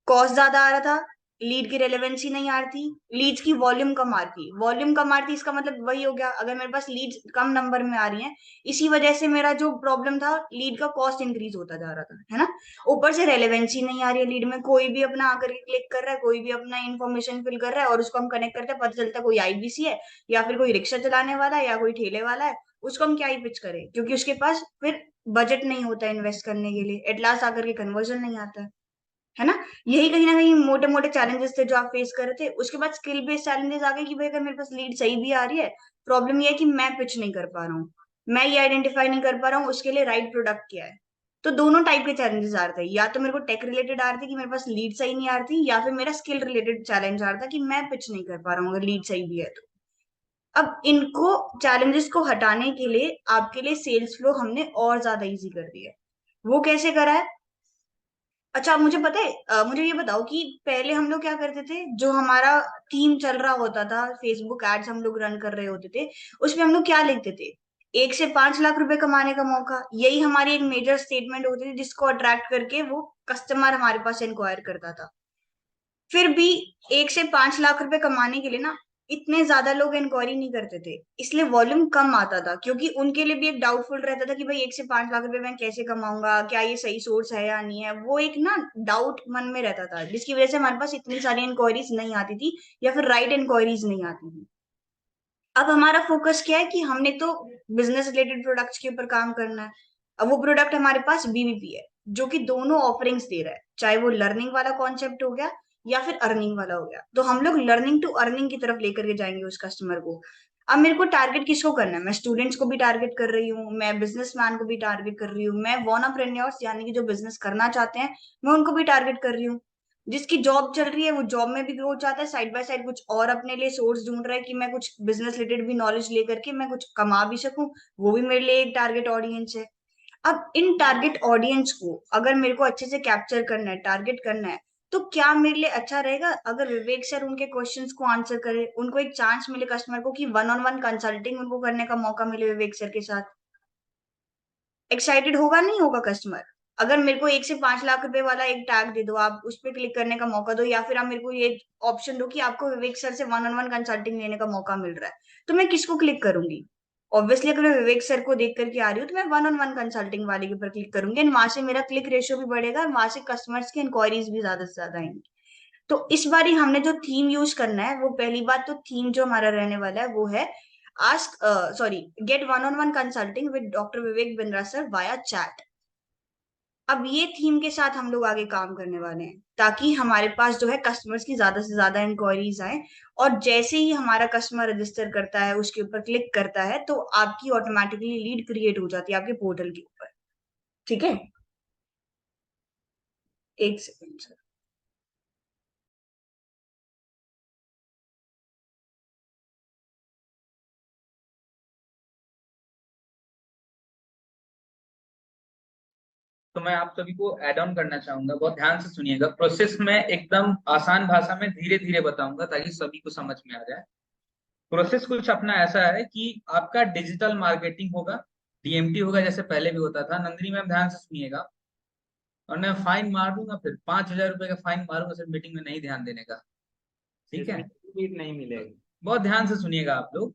कॉस्ट ज्यादा आ रहा था, लीड की रेलेवेंसी नहीं आ रही थी, लीड्स की वॉल्यूम कम आ रही थी। वॉल्यूम कम आ रही थी इसका मतलब वही हो गया, अगर मेरे पास लीड्स कम नंबर में आ रही हैं, इसी वजह से मेरा जो प्रॉब्लम था लीड का कॉस्ट इंक्रीज होता जा रहा था, है ना। ऊपर से रेलेवेंसी नहीं आ रही है लीड में, कोई भी अपना आकर के क्लिक कर रहा है, कोई भी अपना इन्फॉर्मेशन फिल कर रहा है और उसको हम कनेक्ट करते हैं, पता चलता है कोई आईबीसी है या फिर कोई रिक्शा चलाने वाला है या कोई ठेले वाला है। उसको हम क्या ही पिच करें, क्योंकि उसके पास फिर बजट नहीं होता इन्वेस्ट करने के लिए, एट लास्ट आकर के कन्वर्जन नहीं आता है ना। यही कहीं ना कहीं मोटे मोटे चैलेंजेस थे जो आप फेस कर रहे थे। उसके बाद स्किल बेस्ड चैलेंजेस आ गए कि भाई अगर मेरे पास लीड सही भी आ रही है, प्रॉब्लम ये है कि मैं पिच नहीं कर पा रहा हूँ, मैं ये आइडेंटिफाई नहीं कर पा रहा हूँ उसके लिए राइट प्रोडक्ट क्या है। तो दोनों टाइप के चैलेंजेस आ रहे थे, या तो मेरे को टेक रिलेटेड आ रही थी कि मेरे पास लीड सही नहीं आ रही थी, या फिर मेरा स्किल रिलेटेड चैलेंज आ रहा था कि मैं पिच नहीं कर पा रहा हूँ अगर लीड सही भी है तो। अब इनको चैलेंजेस को हटाने के लिए आपके लिए सेल्स फ्लो हमने और ज्यादा इजी कर दिया है। वो कैसे करा है? अच्छा, मुझे पता है, मुझे ये बताओ कि पहले हम लोग क्या करते थे, जो हमारा थीम चल रहा होता था, फेसबुक एड्स हम लोग रन कर रहे होते थे, उसमें हम लोग क्या लिखते थे? 1 से 5 लाख रुपए कमाने का मौका, यही हमारी एक मेजर स्टेटमेंट होती थी जिसको अट्रैक्ट करके वो कस्टमर हमारे पास इंक्वायर करता था। फिर भी 1 से 5 लाख रुपए कमाने के लिए ना इतने ज्यादा लोग इंक्वायरी नहीं करते थे, इसलिए वॉल्यूम कम आता था, क्योंकि उनके लिए भी एक डाउटफुल रहता था कि भाई 1 से 5 लाख रुपए मैं कैसे कमाऊंगा, क्या ये सही सोर्स है या नहीं है, वो एक ना डाउट मन में रहता था, जिसकी वजह से हमारे पास इतनी सारी इंक्वायरीज नहीं आती थी या फिर राइट इंक्वायरीज नहीं आती थी। अब हमारा फोकस क्या है कि हमने तो बिजनेस रिलेटेड प्रोडक्ट्स के ऊपर काम करना है। अब वो प्रोडक्ट हमारे पास बीबीपी है जो कि दोनों ऑफरिंग्स दे रहा है, चाहे वो लर्निंग वाला कॉन्सेप्ट हो गया या फिर अर्निंग वाला हो गया। तो हम लोग लर्निंग टू अर्निंग की तरफ लेकर के जाएंगे उस कस्टमर को। अब मेरे को टारगेट किसको करना है? मैं स्टूडेंट्स को भी टारगेट कर रही हूँ, मैं बिजनेसमैन को भी टारगेट कर रही हूँ, मैं वॉनाप्रेन्योर्स यानी कि जो बिजनेस करना चाहते हैं मैं उनको भी टारगेट कर रही हूँ। जिसकी जॉब चल रही है वो जॉब में भी ग्रो चाहता है, साइड बाय साइड कुछ और अपने लिए सोर्स ढूंढ रहा है कि मैं कुछ बिजनेस रिलेटेड भी नॉलेज लेकर के मैं कुछ कमा भी सकूं, वो भी मेरे लिए एक टारगेट ऑडियंस है। अब इन टारगेट ऑडियंस को अगर मेरे को अच्छे से कैप्चर करना है, टारगेट करना है, तो क्या मेरे लिए अच्छा रहेगा अगर विवेक सर उनके क्वेश्चंस को आंसर करे, उनको एक चांस मिले कस्टमर को कि वन ऑन वन कंसल्टिंग उनको करने का मौका मिले विवेक सर के साथ। एक्साइटेड होगा नहीं होगा कस्टमर? अगर मेरे को 1 से 5 लाख रुपए वाला एक टैग दे दो, आप उस पर क्लिक करने का मौका दो, या फिर आप मेरे को ये ऑप्शन दो कि आपको विवेक सर से वन ऑन वन कंसल्टिंग लेने का मौका मिल रहा है, तो मैं किसको क्लिक करूंगी? ऑब्वियसली अगर मैं विवेक सर को देख करके आ रही हूँ तो मैं वन ऑन वन कंसल्टिंग वाले के ऊपर क्लिक करूंगी, एंड वहां से मेरा क्लिक रेशियो भी बढ़ेगा, वहां से कस्टमर्स की इंक्वायरीज भी ज्यादा से ज्यादा आएंगी। तो इस बार हमने जो थीम यूज करना है, वो पहली बात तो थीम जो हमारा रहने वाला है वो है ask sorry get one on one consulting with doctor Vivek Bindra sir via chat. अब ये थीम के साथ हम लोग आगे काम करने वाले हैं ताकि हमारे पास जो है कस्टमर्स की ज्यादा से ज्यादा इंक्वायरीज आए, और जैसे ही हमारा कस्टमर रजिस्टर करता है, उसके ऊपर क्लिक करता है, तो आपकी ऑटोमेटिकली लीड क्रिएट हो जाती है आपके पोर्टल के ऊपर। ठीक है, एक सेकंड सर। तो मैं आप सभी को ऐड ऑन करना चाहूंगा, बहुत ध्यान से सुनिएगा। प्रोसेस में एकदम आसान भाषा में धीरे धीरे बताऊंगा ताकि सभी को समझ में आ जाए। प्रोसेस कुछ अपना ऐसा है कि आपका डिजिटल मार्केटिंग होगा, डीएमटी होगा जैसे पहले भी होता था। नंदिनी मैम ध्यान से सुनिएगा, और मैं फाइन मार दूंगा, फिर 5,000 रुपए का फाइन मारूंगा सिर्फ मीटिंग में नहीं ध्यान देने का। ठीक है, नहीं मिलेगी। बहुत ध्यान से सुनिएगा आप लोग।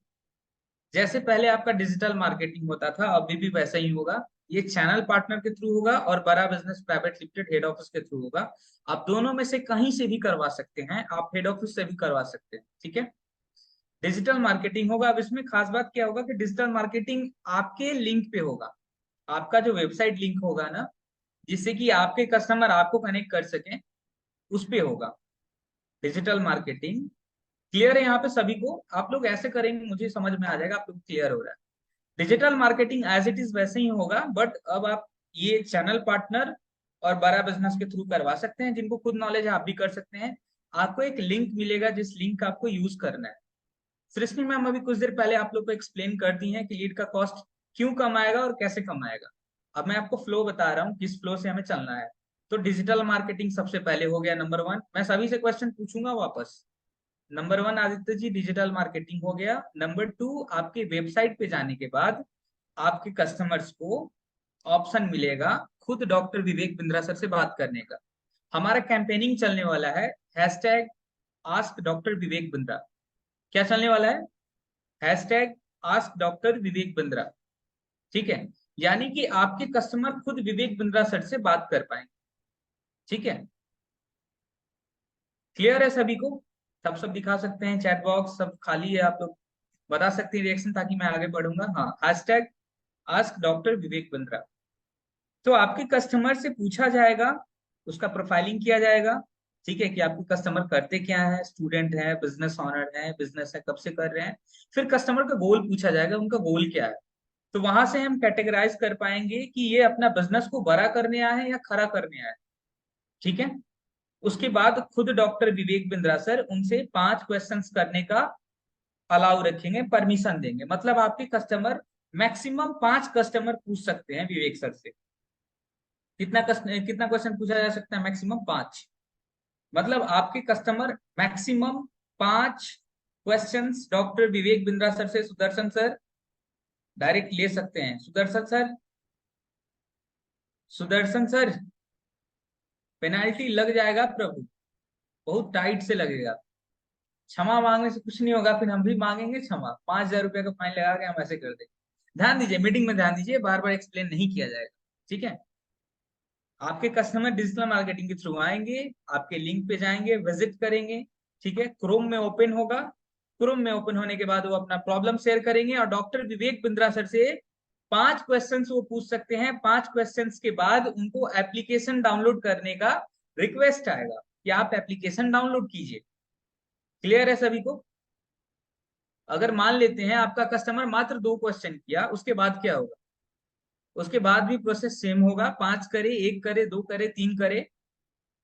जैसे पहले आपका डिजिटल मार्केटिंग होता था अभी भी वैसा ही होगा। ये चैनल पार्टनर के थ्रू होगा और बड़ा business private limited head office के थ्रू होगा। आप दोनों में से कहीं से भी करवा सकते हैं, आप हेड ऑफिस से भी करवा सकते हैं। ठीक है, डिजिटल मार्केटिंग होगा। अब इसमें खास बात क्या होगा कि डिजिटल मार्केटिंग आपके लिंक पे होगा, आपका जो वेबसाइट लिंक होगा ना, जिससे कि आपके कस्टमर आपको कनेक्ट कर सकें, उस पे होगा डिजिटल मार्केटिंग। क्लियर है यहाँ पे सभी को? आप लोग ऐसे करेंगे मुझे समझ में आ जाएगा आप लोग क्लियर हो रहा है। Digital marketing as it is वैसे ही होगा, बट अब आप ये चैनल पार्टनर और बड़ा बिजनेस के थ्रू करवा सकते हैं। जिनको खुद नॉलेज है आप भी कर सकते हैं। आपको एक लिंक मिलेगा जिस लिंक का आपको यूज करना है। सृष्टि मैम अभी कुछ देर पहले आप लोग को एक्सप्लेन कर दी है कि लीड का कॉस्ट क्यों कम आएगा और कैसे कम आएगा। अब मैं आपको फ्लो बता रहा हूँ किस फ्लो से हमें चलना है। तो डिजिटल मार्केटिंग सबसे पहले हो गया नंबर 1। मैं सभी से क्वेश्चन पूछूंगा वापस। Number 1 Aditya ji digital marketing हो गया। नंबर 2 आपके वेबसाइट पे जाने के बाद आपके कस्टमर्स को ऑप्शन मिलेगा खुद डॉक्टर विवेक बिंद्रा सर से बात करने का। हमारा कैंपेनिंग चलने वाला है hashtag ask doctor Vivek Bindra. क्या चलने वाला है? Hashtag ask doctor Vivek Bindra. ठीक है, यानी कि आपके कस्टमर खुद विवेक बिंद्रा सर से बात कर पाएंगे। ठीक है, क्लियर है सभी को? सब दिखा सकते हैं, चैट बॉक्स सब खाली है, आप लोग बता सकते हैं रिएक्शन, ताकि मैं आगे बढ़ूंगा। हाँ, hashtag ask doctor Vivek Bindra. तो आपके कस्टमर से पूछा जाएगा, उसका प्रोफाइलिंग किया जाएगा। ठीक है, कि आपके कस्टमर करते क्या है, स्टूडेंट है, बिजनेस ऑनर है, बिजनेस है, कब से कर रहे हैं। फिर कस्टमर का गोल पूछा जाएगा, उनका गोल क्या है। तो वहां से हम कैटेगराइज कर पाएंगे कि ये अपना बिजनेस को बड़ा करने आए हैं या खड़ा करने आए हैं। ठीक है, उसके बाद खुद डॉक्टर विवेक बिंद्रा सर उनसे 5 क्वेश्चंस करने का अलाउ रखेंगे, परमिशन देंगे। मतलब आपके कस्टमर मैक्सिमम 5 कस्टमर पूछ सकते हैं विवेक सर से। कितना क्वेश्चन पूछा जा सकता है? मैक्सिमम 5। मतलब आपके customer maximum 5 questions doctor Vivek Bindra sir से, सुदर्शन सर डायरेक्ट ले सकते हैं। Sudarshan sir, Sudarshan sir, penalty लग जाएगा प्रभु, बहुत टाइट से लगेगा। क्षमा मांगने से कुछ नहीं होगा, फिर हम भी मांगेंगे क्षमा। 5,000 रुपए का फाइन लगा के हम ऐसे कर देंगे। ध्यान दीजिए, मीटिंग में ध्यान दीजिए, बार बार एक्सप्लेन नहीं किया जाएगा। ठीक है, आपके कस्टमर डिजिटल मार्केटिंग के थ्रू आएंगे, आपके लिंक पे जाएंगे, विजिट करेंगे। ठीक है, क्रोम में ओपन होगा, क्रोम में ओपन होने के बाद वो अपना प्रॉब्लम शेयर करेंगे और डॉक्टर विवेक बिंद्रा सर से 5 क्वेश्चंस वो पूछ सकते हैं। 5 क्वेश्चंस के बाद उनको एप्लीकेशन डाउनलोड करने का रिक्वेस्ट आएगा कि आप एप्लीकेशन डाउनलोड कीजिए। क्लियर है सभी को? अगर मान लेते हैं आपका कस्टमर मात्र 2 क्वेश्चन किया, उसके बाद क्या होगा? उसके बाद भी प्रोसेस सेम होगा। 5 करे, 1 करे, 2 करे, 3 करे,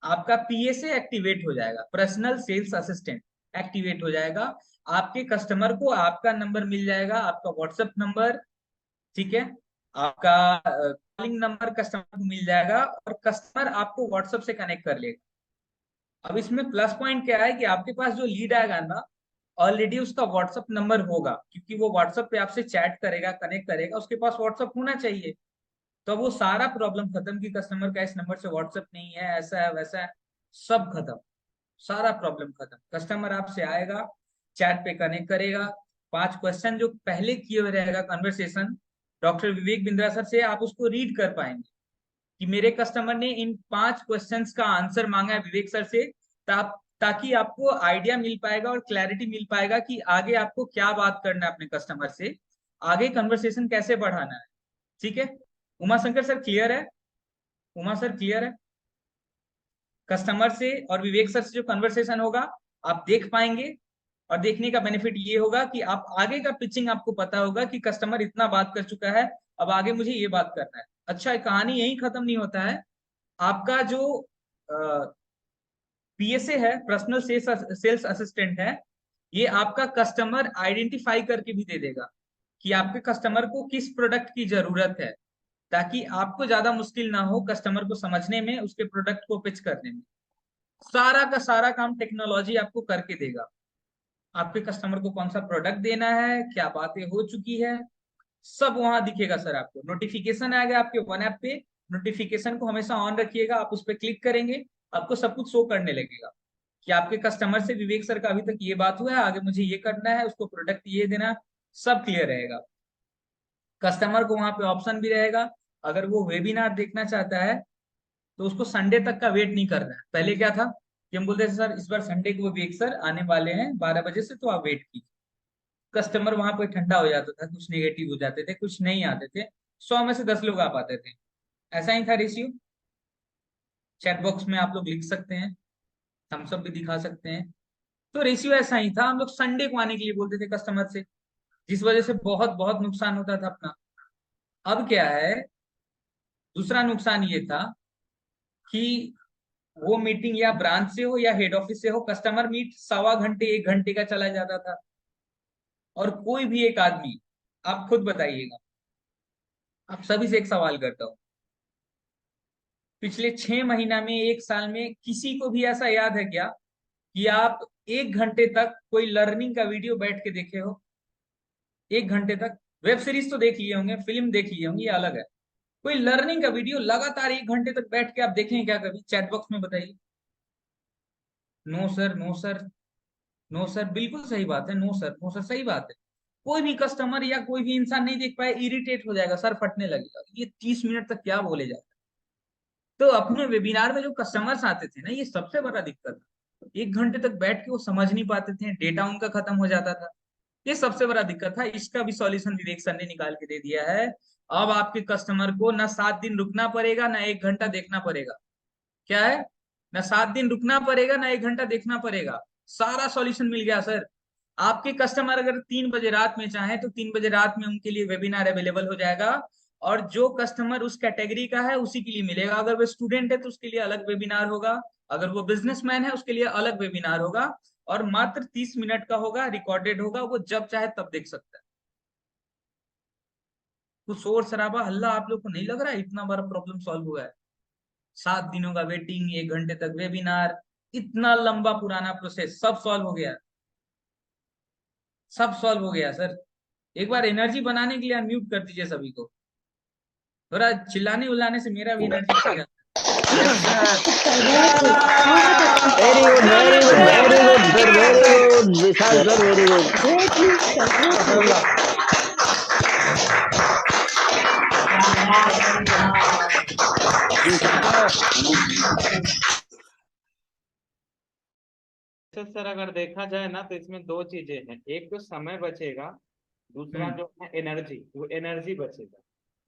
आपका पीएसए एक्टिवेट हो जाएगा, पर्सनल सेल्स असिस्टेंट एक्टिवेट हो जाएगा। आपके कस्टमर को आपका नंबर मिल जाएगा, आपका व्हाट्सएप नंबर, ठीक है, आपका कॉलिंग नंबर कस्टमर को मिल जाएगा और कस्टमर आपको व्हाट्सएप से कनेक्ट कर लेगा। अब इसमें प्लस पॉइंट क्या है कि आपके पास जो लीड आएगा ना, ऑलरेडी उसका व्हाट्सएप नंबर होगा, क्योंकि वो व्हाट्सएप पे आपसे चैट करेगा, कनेक्ट करेगा, उसके पास व्हाट्सएप होना चाहिए। तो वो सारा प्रॉब्लम खत्म कि कस्टमर का इस नंबर से व्हाट्सएप नहीं है, ऐसा है, वैसा है, सब खत्म, सारा प्रॉब्लम खत्म। कस्टमर आपसे आएगा, चैट पे कनेक्ट करेगा, 5 क्वेश्चन जो पहले किए हुए रहेगा conversation doctor Vivek Bindra sir से, आप उसको रीड कर पाएंगे कि मेरे कस्टमर ने इन 5 क्वेश्चंस का आंसर मांगा है विवेक सर से, ताकि आपको आइडिया मिल पाएगा और क्लैरिटी मिल पाएगा कि आगे आपको क्या बात करना है अपने कस्टमर से, आगे कन्वर्सेशन कैसे बढ़ाना है। ठीक है, उमा शंकर सर क्लियर है? उमा सर क्लियर है? कस्टमर से और विवेक सर से जो कन्वर्सेशन होगा आप देख पाएंगे, और देखने का बेनिफिट ये होगा कि आप आगे का पिचिंग आपको पता होगा कि कस्टमर इतना बात कर चुका है, अब आगे मुझे ये बात करना है। अच्छा, कहानी यही खत्म नहीं होता है। आपका जो पीएसए है, पर्सनल सेल्स असिस्टेंट है, ये आपका कस्टमर आइडेंटिफाई करके भी दे देगा कि आपके कस्टमर को किस प्रोडक्ट की जरूरत है, ताकि आपको ज्यादा मुश्किल ना हो कस्टमर को समझने में, उसके प्रोडक्ट को पिच करने में। सारा का सारा काम टेक्नोलॉजी आपको करके देगा। आपके कस्टमर को कौन सा प्रोडक्ट देना है, क्या बातें हो चुकी है, सब वहां दिखेगा सर। आपको नोटिफिकेशन आएगा आपके वन ऐप पे, नोटिफिकेशन को हमेशा ऑन रखिएगा। आप उस पर क्लिक करेंगे, आपको सब कुछ शो करने लगेगा कि आपके कस्टमर से विवेक सर का अभी तक ये बात हुआ है, आगे मुझे ये करना है, उसको प्रोडक्ट ये देना, सब क्लियर रहेगा। कस्टमर को वहां पे ऑप्शन भी रहेगा, अगर वो वेबिनार देखना चाहता है तो उसको संडे तक का वेट नहीं करना है। पहले क्या था कि हम बोलते थे सर इस बार संडे को विवेक सर आने वाले हैं 12 बजे से, तो आप वेट कीजिए। कस्टमर वहां पे ठंडा हो जाता था, कुछ नेगेटिव हो जाते थे, कुछ नहीं आते थे, 100 में से 10 लोग आ पाते थे। ऐसा ही था रेशियो। चैट बॉक्स में आप लोग लिख सकते हैं, थम्स अप भी दिखा सकते हैं। तो रेशियो ऐसा ही था, हम लोग संडे को आने के लिए बोलते थे कस्टमर से, जिस वजह से बहुत बहुत नुकसान होता था अपना। अब क्या है, दूसरा नुकसान ये था कि वो मीटिंग या ब्रांच से हो या हेड ऑफिस से हो, कस्टमर मीट 1.25 घंटे 1 घंटे का चला जाता था। और कोई भी एक आदमी, आप खुद बताइएगा, आप सभी से एक सवाल करता हूं, पिछले 6 महीना में, 1 साल में किसी को भी ऐसा याद है क्या कि आप 1 घंटे तक कोई लर्निंग का वीडियो बैठ के देखे हो? 1 घंटे तक वेब सीरीज तो देख लिए होंगे, फिल्म देख लिए होंगे, ये अलग है। कोई लर्निंग का वीडियो लगातार 1 घंटे तक बैठ के आप देखें क्या कभी? चैट बॉक्स में बताइए। No sir, no sir, no sir, बिल्कुल सही बात है। नो सर, नो सर, सही बात है। कोई भी कस्टमर या कोई भी इंसान नहीं देख पाए, इरिटेट हो जाएगा, सर फटने लगेगा, ये 30 मिनट तक क्या बोले जाए। तो अपने वेबिनार में जो कस्टमर्स आते थे ना, ये सबसे बड़ा दिक्कत था। 1 घंटे तक बैठ के वो समझ नहीं पाते थे, डेटा उनका खत्म हो जाता था। ये सबसे बड़ा दिक्कत था। इसका भी सॉल्यूशन विवेक सर ने निकाल के दे दिया है। अब आपके कस्टमर को ना 7 दिन रुकना पड़ेगा, ना 1 घंटा देखना पड़ेगा। क्या है? ना 7 दिन रुकना पड़ेगा, ना 1 घंटा देखना पड़ेगा। सारा सॉल्यूशन मिल गया सर। आपके कस्टमर अगर 3 बजे रात में चाहे तो 3 बजे रात में उनके लिए वेबिनार अवेलेबल हो जाएगा। और जो कस्टमर उस कैटेगरी का है उसी के लिए मिलेगा। अगर वो स्टूडेंट है तो उसके लिए अलग वेबिनार होगा। अगर वो बिजनेसमैन है उसके लिए अलग वेबिनार होगा। और मात्र 30 मिनट का होगा, रिकॉर्डेड होगा, वो जब चाहे तब देख सकता है। कुछ शोर शराबा हल्ला आप लोग को नहीं लग रहा है? इतना बड़ा प्रॉब्लम सॉल्व हुआ है। 7 दिनों का वेटिंग, 1 घंटे तक वेबिनार, इतना लंबा पुराना प्रोसेस सब सॉल्व हो गया। सब सॉल्व हो गया सर। एक बार एनर्जी बनाने के लिए अनम्यूट कर दीजिए सभी को। थोड़ा चिल्लाने उल्लाने से मेरा भी एनर्जी बढ़ जाता very good, very good, very good sir, very good Vishal sir, very good. Sir अगर देखा जाए ना तो इसमें दो चीजें हैं। एक तो समय बचेगा, दूसरा जो है एनर्जी, वो एनर्जी बचेगा।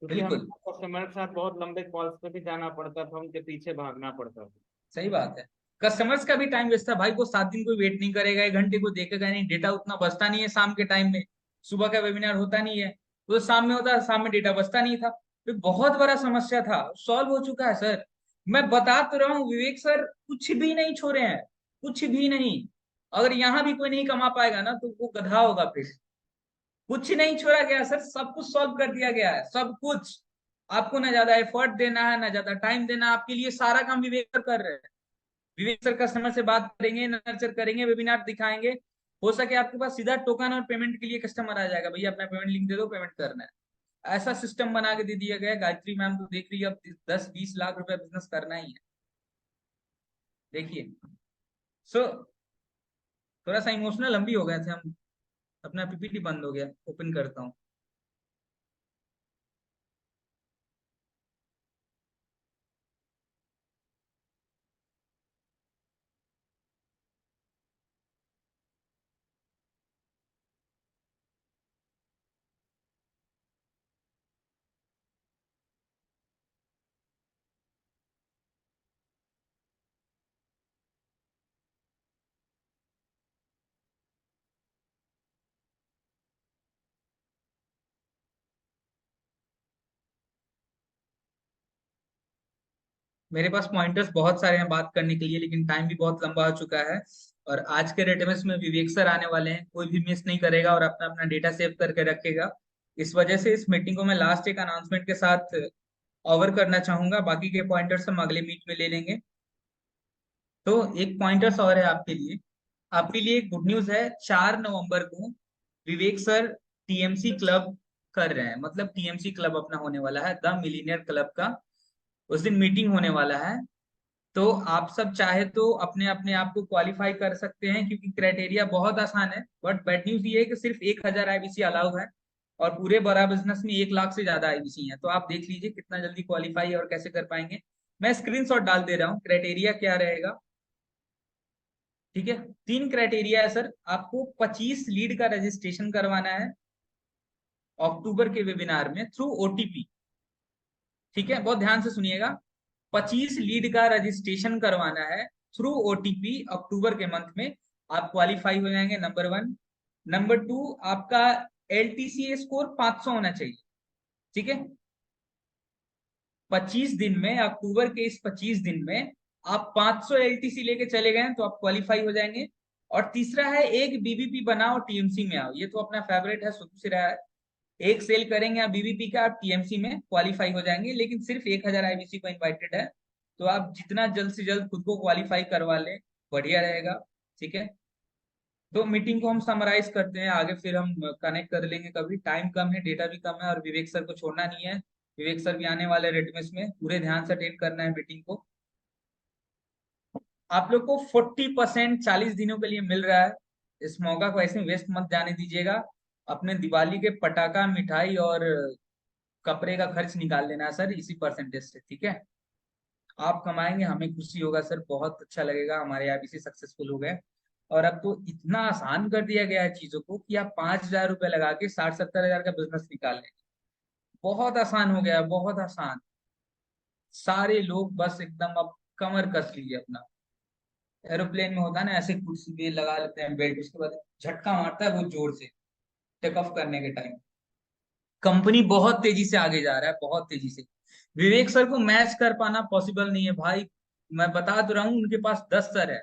क्योंकि हमें बिल्कुल कस्टमर के साथ बहुत लंबे कॉल्स पे भी जाना पड़ता था, उनके पीछे भागना पड़ता था। सही बात है। कस्टमर्स का भी टाइम वेस्ट था भाई। वो 7 दिन कोई वेट नहीं करेगा, 1 घंटे को देखेगा नहीं। डेटा उतना बचता नहीं है शाम के टाइम में। सुबह का वेबिनार होता नहीं है तो शाम में होता है, शाम में डेटा बचता नहीं था। तो बहुत बड़ा समस्या था, सॉल्व हो चुका है सर। मैं बता तो रहा हूँ विवेक सर कुछ भी नहीं छोड़े हैं, कुछ भी नहीं। अगर यहाँ भी कोई नहीं कमा पाएगा ना तो वो गधा होगा फिर। कुछ नहीं छोड़ा गया सर, सब कुछ सॉल्व कर दिया गया है, सब कुछ। आपको ना ज्यादा एफर्ट देना है, ना ज्यादा टाइम देना है, आपके लिए सारा काम विवेक सर कर रहे हैं। विवेक सर कस्टमर से बात करेंगे, नर्चर करेंगे, वेबिनार दिखाएंगे। हो सके आपके पास सीधा टोकन और पेमेंट के लिए कस्टमर आ जाएगा, भैया अपना पेमेंट लिंक दे दो, पेमेंट करना है। ऐसा सिस्टम बना के दे दिया गया है। गायत्री मैम तो देख रही है, अब 10-20 लाख रुपए बिजनेस करना ही है। देखिए। सो थोड़ा सा इमोशनल हम भी हो गए थे हम। अपना पीपीटी बंद हो गया, ओपन करता हूँ। मेरे पास पॉइंटर्स बहुत सारे हैं बात करने के लिए, लेकिन टाइम भी बहुत लंबा हो चुका है। और आज के रेटमेस में विवेक सर आने वाले हैं, कोई भी मिस नहीं करेगा और अपना अपना डेटा सेव करके रखेगा। इस वजह से इस मीटिंग को मैं लास्ट एक अनाउंसमेंट के साथ ओवर करना चाहूंगा। बाकी के पॉइंटर्स हम अगले मीट में ले लेंगे। तो एक पॉइंटर्स और है आपके लिए। आपके लिए गुड न्यूज है, 4 नवंबर को विवेक सर टीएमसी क्लब कर रहे हैं। मतलब टीएमसी क्लब अपना होने वाला है, द मिलीनियर क्लब का। उस दिन मीटिंग होने वाला है। तो आप सब चाहे तो अपने अपने आप को क्वालिफाई कर सकते हैं, क्योंकि क्राइटेरिया बहुत आसान है। बट बैड न्यूज ये है कि सिर्फ 1,000 आईबीसी अलाउ है। और पूरे बड़ा बिजनेस में 1 लाख से ज्यादा आईबीसी है। तो आप देख लीजिए कितना जल्दी क्वालिफाई और कैसे कर पाएंगे। मैं स्क्रीनशॉट डाल दे रहा हूँ, क्राइटेरिया क्या रहेगा। ठीक है, 3 क्राइटेरिया है सर। आपको 25 लीड का रजिस्ट्रेशन करवाना है अक्टूबर के वेबिनार में थ्रू ओटीपी। ठीक है, बहुत ध्यान से सुनिएगा। 25 लीड का रजिस्ट्रेशन करवाना है थ्रू ओटीपी अक्टूबर के मंथ में। आप क्वालिफाई हो जाएंगे, नंबर 1। नंबर 2, आपका एलटीसी स्कोर 500 होना चाहिए। ठीक है, 25 दिन में, अक्टूबर के इस 25 दिन में आप 500 एलटीसी लेके चले गए तो आप क्वालिफाई हो जाएंगे। और तीसरा है, एक बीबीपी बनाओ टीएमसी में आओ। ये तो अपना फेवरेट है, शुरू से रहा है। एक सेल करेंगे आप बीबीपी का, आप टीएमसी में क्वालिफाई हो जाएंगे। लेकिन सिर्फ 1,000 आईबीसी को इन्वाइटेड है। तो आप जितना जल्द से जल्द खुद को क्वालिफाई करवा लें, बढ़िया रहेगा। ठीक है, तो मीटिंग को हम समराइज करते हैं, आगे फिर हम कनेक्ट कर लेंगे कभी। टाइम कम है, डेटा भी कम है, और विवेक सर को छोड़ना नहीं है। विवेक सर भी आने वाले रेटमेस में, पूरे ध्यान से अटेंड करना है मीटिंग को। आप लोग को 40% 40 दिनों के लिए मिल रहा है। इस मौका को ऐसे वेस्ट मत जाने दीजिएगा। अपने दिवाली के पटाखा, मिठाई और कपड़े का खर्च निकाल लेना है सर इसी परसेंटेज से, ठीक है। आप कमाएंगे, हमें खुशी होगा सर, बहुत अच्छा लगेगा, हमारे यहाँ इसी सक्सेसफुल हो गए। और अब तो इतना आसान कर दिया गया है चीजों को कि आप 5,000 रुपए लगा के 60-70 हजार का बिजनेस निकाल लेंगे। बहुत आसान हो गया, बहुत आसान। सारे लोग बस एकदम अब कमर कस लीजिए अपना। एरोप्लेन में होता है ना, ऐसे कुर्सी पे लगा लेते हैं बेल्ट, उसके बाद झटका मारता है वो जोर से टेक ऑफ करने के टाइम। कंपनी बहुत तेजी से आगे जा रहा है, बहुत तेजी से। विवेक सर को मैच कर पाना पॉसिबल नहीं है भाई। मैं बता तो रहा हूँ, उनके पास 10 सर है।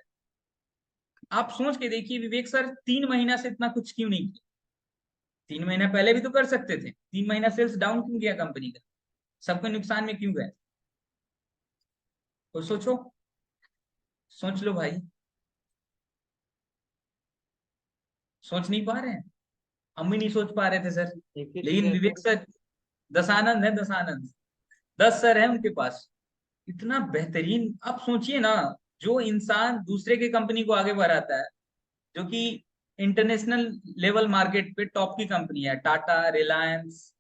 आप सोच के देखिए, विवेक सर 3 महीना से इतना कुछ क्यों नहीं किया। 3 महीना पहले भी तो कर सकते थे। 3 महीना सेल्स डाउन क्यों गया कंपनी का, सबको नुकसान में क्यों गए। तो सोचो, सोच लो भाई। सोच नहीं पा रहे हैं, हम भी नहीं सोच पा रहे थे सर। एक ही चीज लेकिन है विवेक सर। सर, दसानंद है, दसानंद। 10 सर है उनके पास, इतना बेहतरीन। आप सोचिए ना, जो इंसान दूसरे की कंपनी को आगे बढ़ाता है, जो कि इंटरनेशनल लेवल मार्केट पे टॉप की कंपनी है, टाटा, रिलायंस,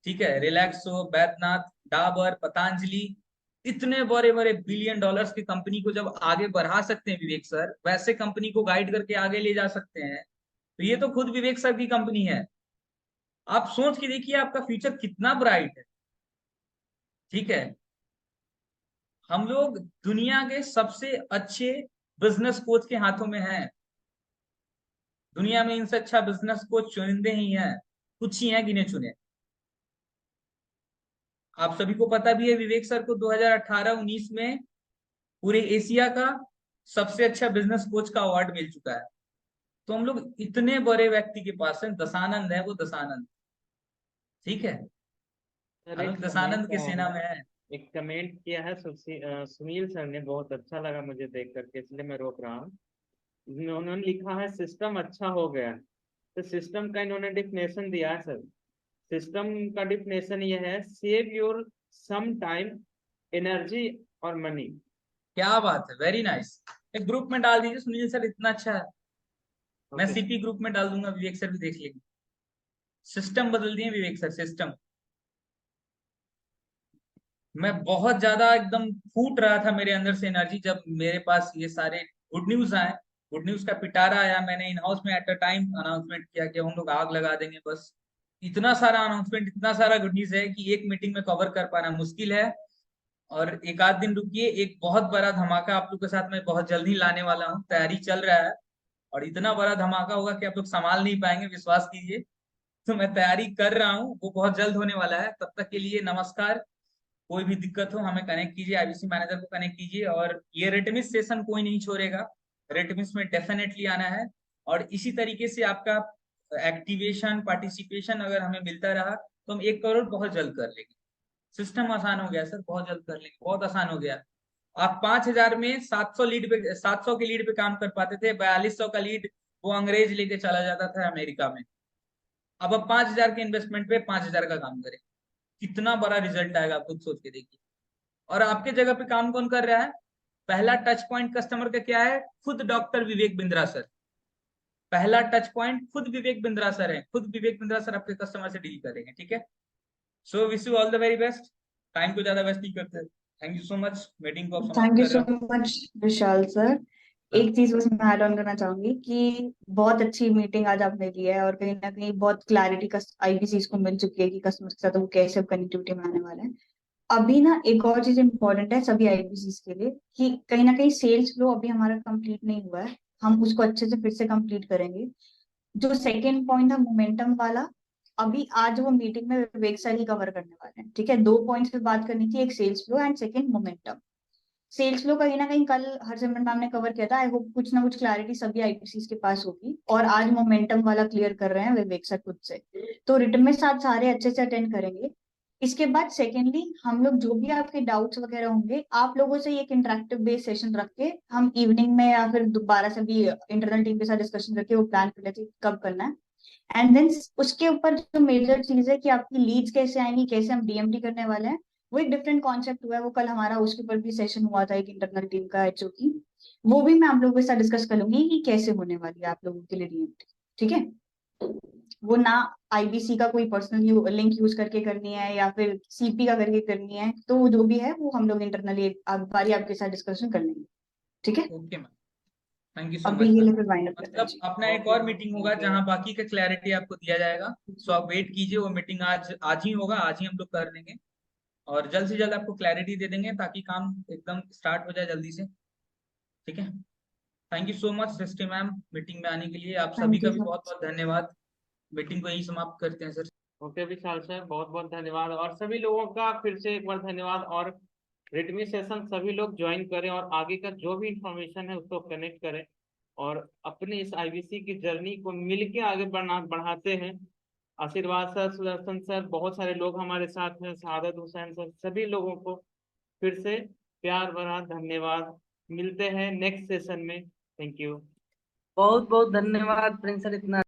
ठीक है, रिलैक्सो, बैद्यनाथ, डाबर, पतंजलि, इतने बड़े बड़े बिलियन डॉलर्स की कंपनी को जब आगे बढ़ा सकते हैं विवेक सर, वैसे कंपनी को गाइड करके आगे ले जा सकते हैं, तो ये तो खुद विवेक सर की कंपनी है। आप सोच के देखिए आपका फ्यूचर कितना ब्राइट है, ठीक है। हम लोग दुनिया के सबसे अच्छे बिजनेस कोच के हाथों में हैं। दुनिया में इनसे अच्छा बिजनेस कोच चुनिंदे ही हैं, कुछ ही हैं गिने चुने। आप सभी को पता भी है, विवेक सर को 2018-19 में पूरे एशिया का सबसे अच्छा बिजनेस कोच का अवार्ड मिल चुका है। तो हम लोग इतने बड़े व्यक्ति के पास हैं, दसानंद है वो, दसानंद, ठीक है। सर हम एक लोग कमेंट दसानंद के आया सेना है, में है। एक कमेंट किया है सुनील सर ने, बहुत अच्छा लगा मुझे देख करके, इसलिए मैं रोक रहा हूँ। उन्होंने लिखा है सिस्टम अच्छा हो गया। तो सिस्टम का इन्होंने डिफिनेशन दिया है सर। सिस्टम का डिफिनेशन ये है, save your some time, energy और मनी। क्या बात है, वेरी नाइस। एक ग्रुप में डाल दीजिए सुनील सर, इतना अच्छा है। मैं ओके। सीपी ग्रुप में डाल दूंगा, विवेक सर भी देख लेंगे। सिस्टम बदल दिए विवेक सर, सिस्टम। मैं बहुत ज्यादा एकदम फूट रहा था मेरे अंदर से एनर्जी जब मेरे पास ये सारे गुड न्यूज आए। गुड न्यूज का पिटारा आया, मैंने इन हाउस में एट अ टाइम अनाउंसमेंट किया कि हम लोग आग लगा देंगे बस। इतना सारा अनाउंसमेंट, इतना सारा गुड न्यूज है कि एक मीटिंग में कवर कर पाना मुश्किल है। और एक आध दिन रुकिए, एक बहुत बड़ा धमाका आप लोग के साथ मैं बहुत जल्द ही लाने वाला हूँ, तैयारी चल रहा है। और इतना बड़ा धमाका होगा कि आप लोग संभाल नहीं पाएंगे, विश्वास कीजिए। तो मैं तैयारी कर रहा हूँ, वो बहुत जल्द होने वाला है। तब तक के लिए नमस्कार। कोई भी दिक्कत हो हमें कनेक्ट कीजिए, आईबीसी मैनेजर को कनेक्ट कीजिए। और ये रेटमिस सेशन कोई नहीं छोड़ेगा, रेटमिस में डेफिनेटली आना है। और इसी तरीके से आपका एक्टिवेशन, पार्टिसिपेशन अगर हमें मिलता रहा तो हम 1 करोड़ बहुत जल्द कर लेंगे। सिस्टम आसान हो गया सर, बहुत जल्द कर लेंगे, बहुत आसान हो गया। आप 5,000 में 700 के लीड पे काम कर पाते थे, 4200 का लीड वो अंग्रेज लेके चला जाता था अमेरिका में। अब 5,000 के इन्वेस्टमेंट पे 5,000 का काम करें, कितना बड़ा रिजल्ट आएगा आप खुद सोच के देखिए। और आपके जगह पे काम कौन कर रहा है? पहला टच पॉइंट कस्टमर का क्या है? खुद डॉक्टर विवेक बिंद्रा सर। पहला टच पॉइंट खुद विवेक बिंद्रा सर है, खुद विवेक बिंद्रा सर आपके कस्टमर से डील करेंगे, ठीक है। So wish you all the very best. Time को ज्यादा वेस्ट नहीं करते। Thank you so much, meeting को समाप्त थैंक यू कर सो रहा हूँ। मच विशाल सर। एक चीज बस मैं ऐड ऑन करना चाहूंगी कि बहुत अच्छी मीटिंग आज आपने ली है, और कहीं ना कहीं बहुत क्लैरिटी आईबीसीज को मिल चुकी है कि कस्टमर के साथ वो कैसे कनेक्टिविटी में आने वाले हैं। अभी ना एक और चीज इंपॉर्टेंट है सभी आईबीसीज के लिए, कि कहीं ना कहीं सेल्स फ्लो अभी हमारा कंप्लीट नहीं हुआ है, हम उसको अच्छे से फिर से कंप्लीट करेंगे। जो सेकेंड पॉइंट था मोमेंटम वाला, अभी आज वो मीटिंग में विवेक सर ही कवर करने वाले हैं, ठीक है। 2 पॉइंट्स पे बात करनी थी, एक sales flow and second momentum. Sales flow कहीं ना कहीं कल हरसिमरन मैम ने कवर किया था, आई होप कुछ ना कुछ क्लैरिटी सभी आईपीसीज के पास होगी। और आज मोमेंटम वाला क्लियर कर रहे हैं विवेक सर खुद से, तो रिटर्न में साथ सारे अच्छे से अटेंड करेंगे। इसके बाद सेकेंडली हम लोग जो भी आपके डाउट्स वगैरह होंगे, आप लोगों से एक इंटरेक्टिव बेस्ड सेशन रख के हम इवनिंग में या फिर दोबारा से भी इंटरनल टीम के साथ डिस्कशन करके वो प्लान कर लेते हैं कब करना है। एंड देन उसके ऊपर जो मेजर चीज है कि आपकी लीड्स कैसे आएंगी, कैसे हम डीएमटी करने वाले हैं, वो एक डिफरेंट कॉन्सेप्ट हुआ है। वो कल हमारा उसके ऊपर भी सेशन हुआ था एक इंटरनल टीम का एचओ की, वो भी मैं आप लोगों के साथ डिस्कस कर लूंगी कि कैसे होने वाली है आप लोगों के लिए रीएंट्री। ठीक है, वो ना आईबीसी का कोई पर्सनल लिंक यूज करके करनी है या फिर सीपी का करके करनी है, तो वो जो भी है वो हम लोग इंटरनली बारी आपके साथ डिस्कसन कर लेंगे। ठीक है, ओके मैम, थैंक यू सो अभी मच ये मैम। लेकर वाइंड अप करते हैं। मतलब अपना एक और मीटिंग होगा जहाँ बाकी का क्लैरिटी आपको दिया जाएगा, सो आप वेट कीजिए। वो मीटिंग आज ही होगा, आज ही हम लोग कर लेंगे और जल्द से जल्द आपको क्लैरिटी दे देंगे ताकि काम एकदम स्टार्ट हो जाए जल्दी से। ठीक है, thank you so much Srishti ma'am meeting में आने के लिए। आप सभी थैंक का यू भी सो बहुत मच। बहुत धन्यवाद। मीटिंग को यही समाप्त करते हैं सर। ओके विशाल सर, बहुत बहुत धन्यवाद, और सभी लोगों का फिर से एक बार धन्यवाद। और रिटमी सेशन सभी लोग ज्वाइन करें और आगे का जो भी इंफॉर्मेशन है उसको कनेक्ट करें और अपने इस आईबीसी की जर्नी को मिलके आगे बढ़ाते हैं। आशीर्वाद सर, सुदर्शन सर, बहुत सारे लोग हमारे साथ हैं, सादत हुसैन सर, सभी लोगों को फिर से प्यार भरा धन्यवाद। मिलते हैं नेक्स्ट सेशन में। Thank you. बहुत बहुत धन्यवाद प्रिंस सर, इतना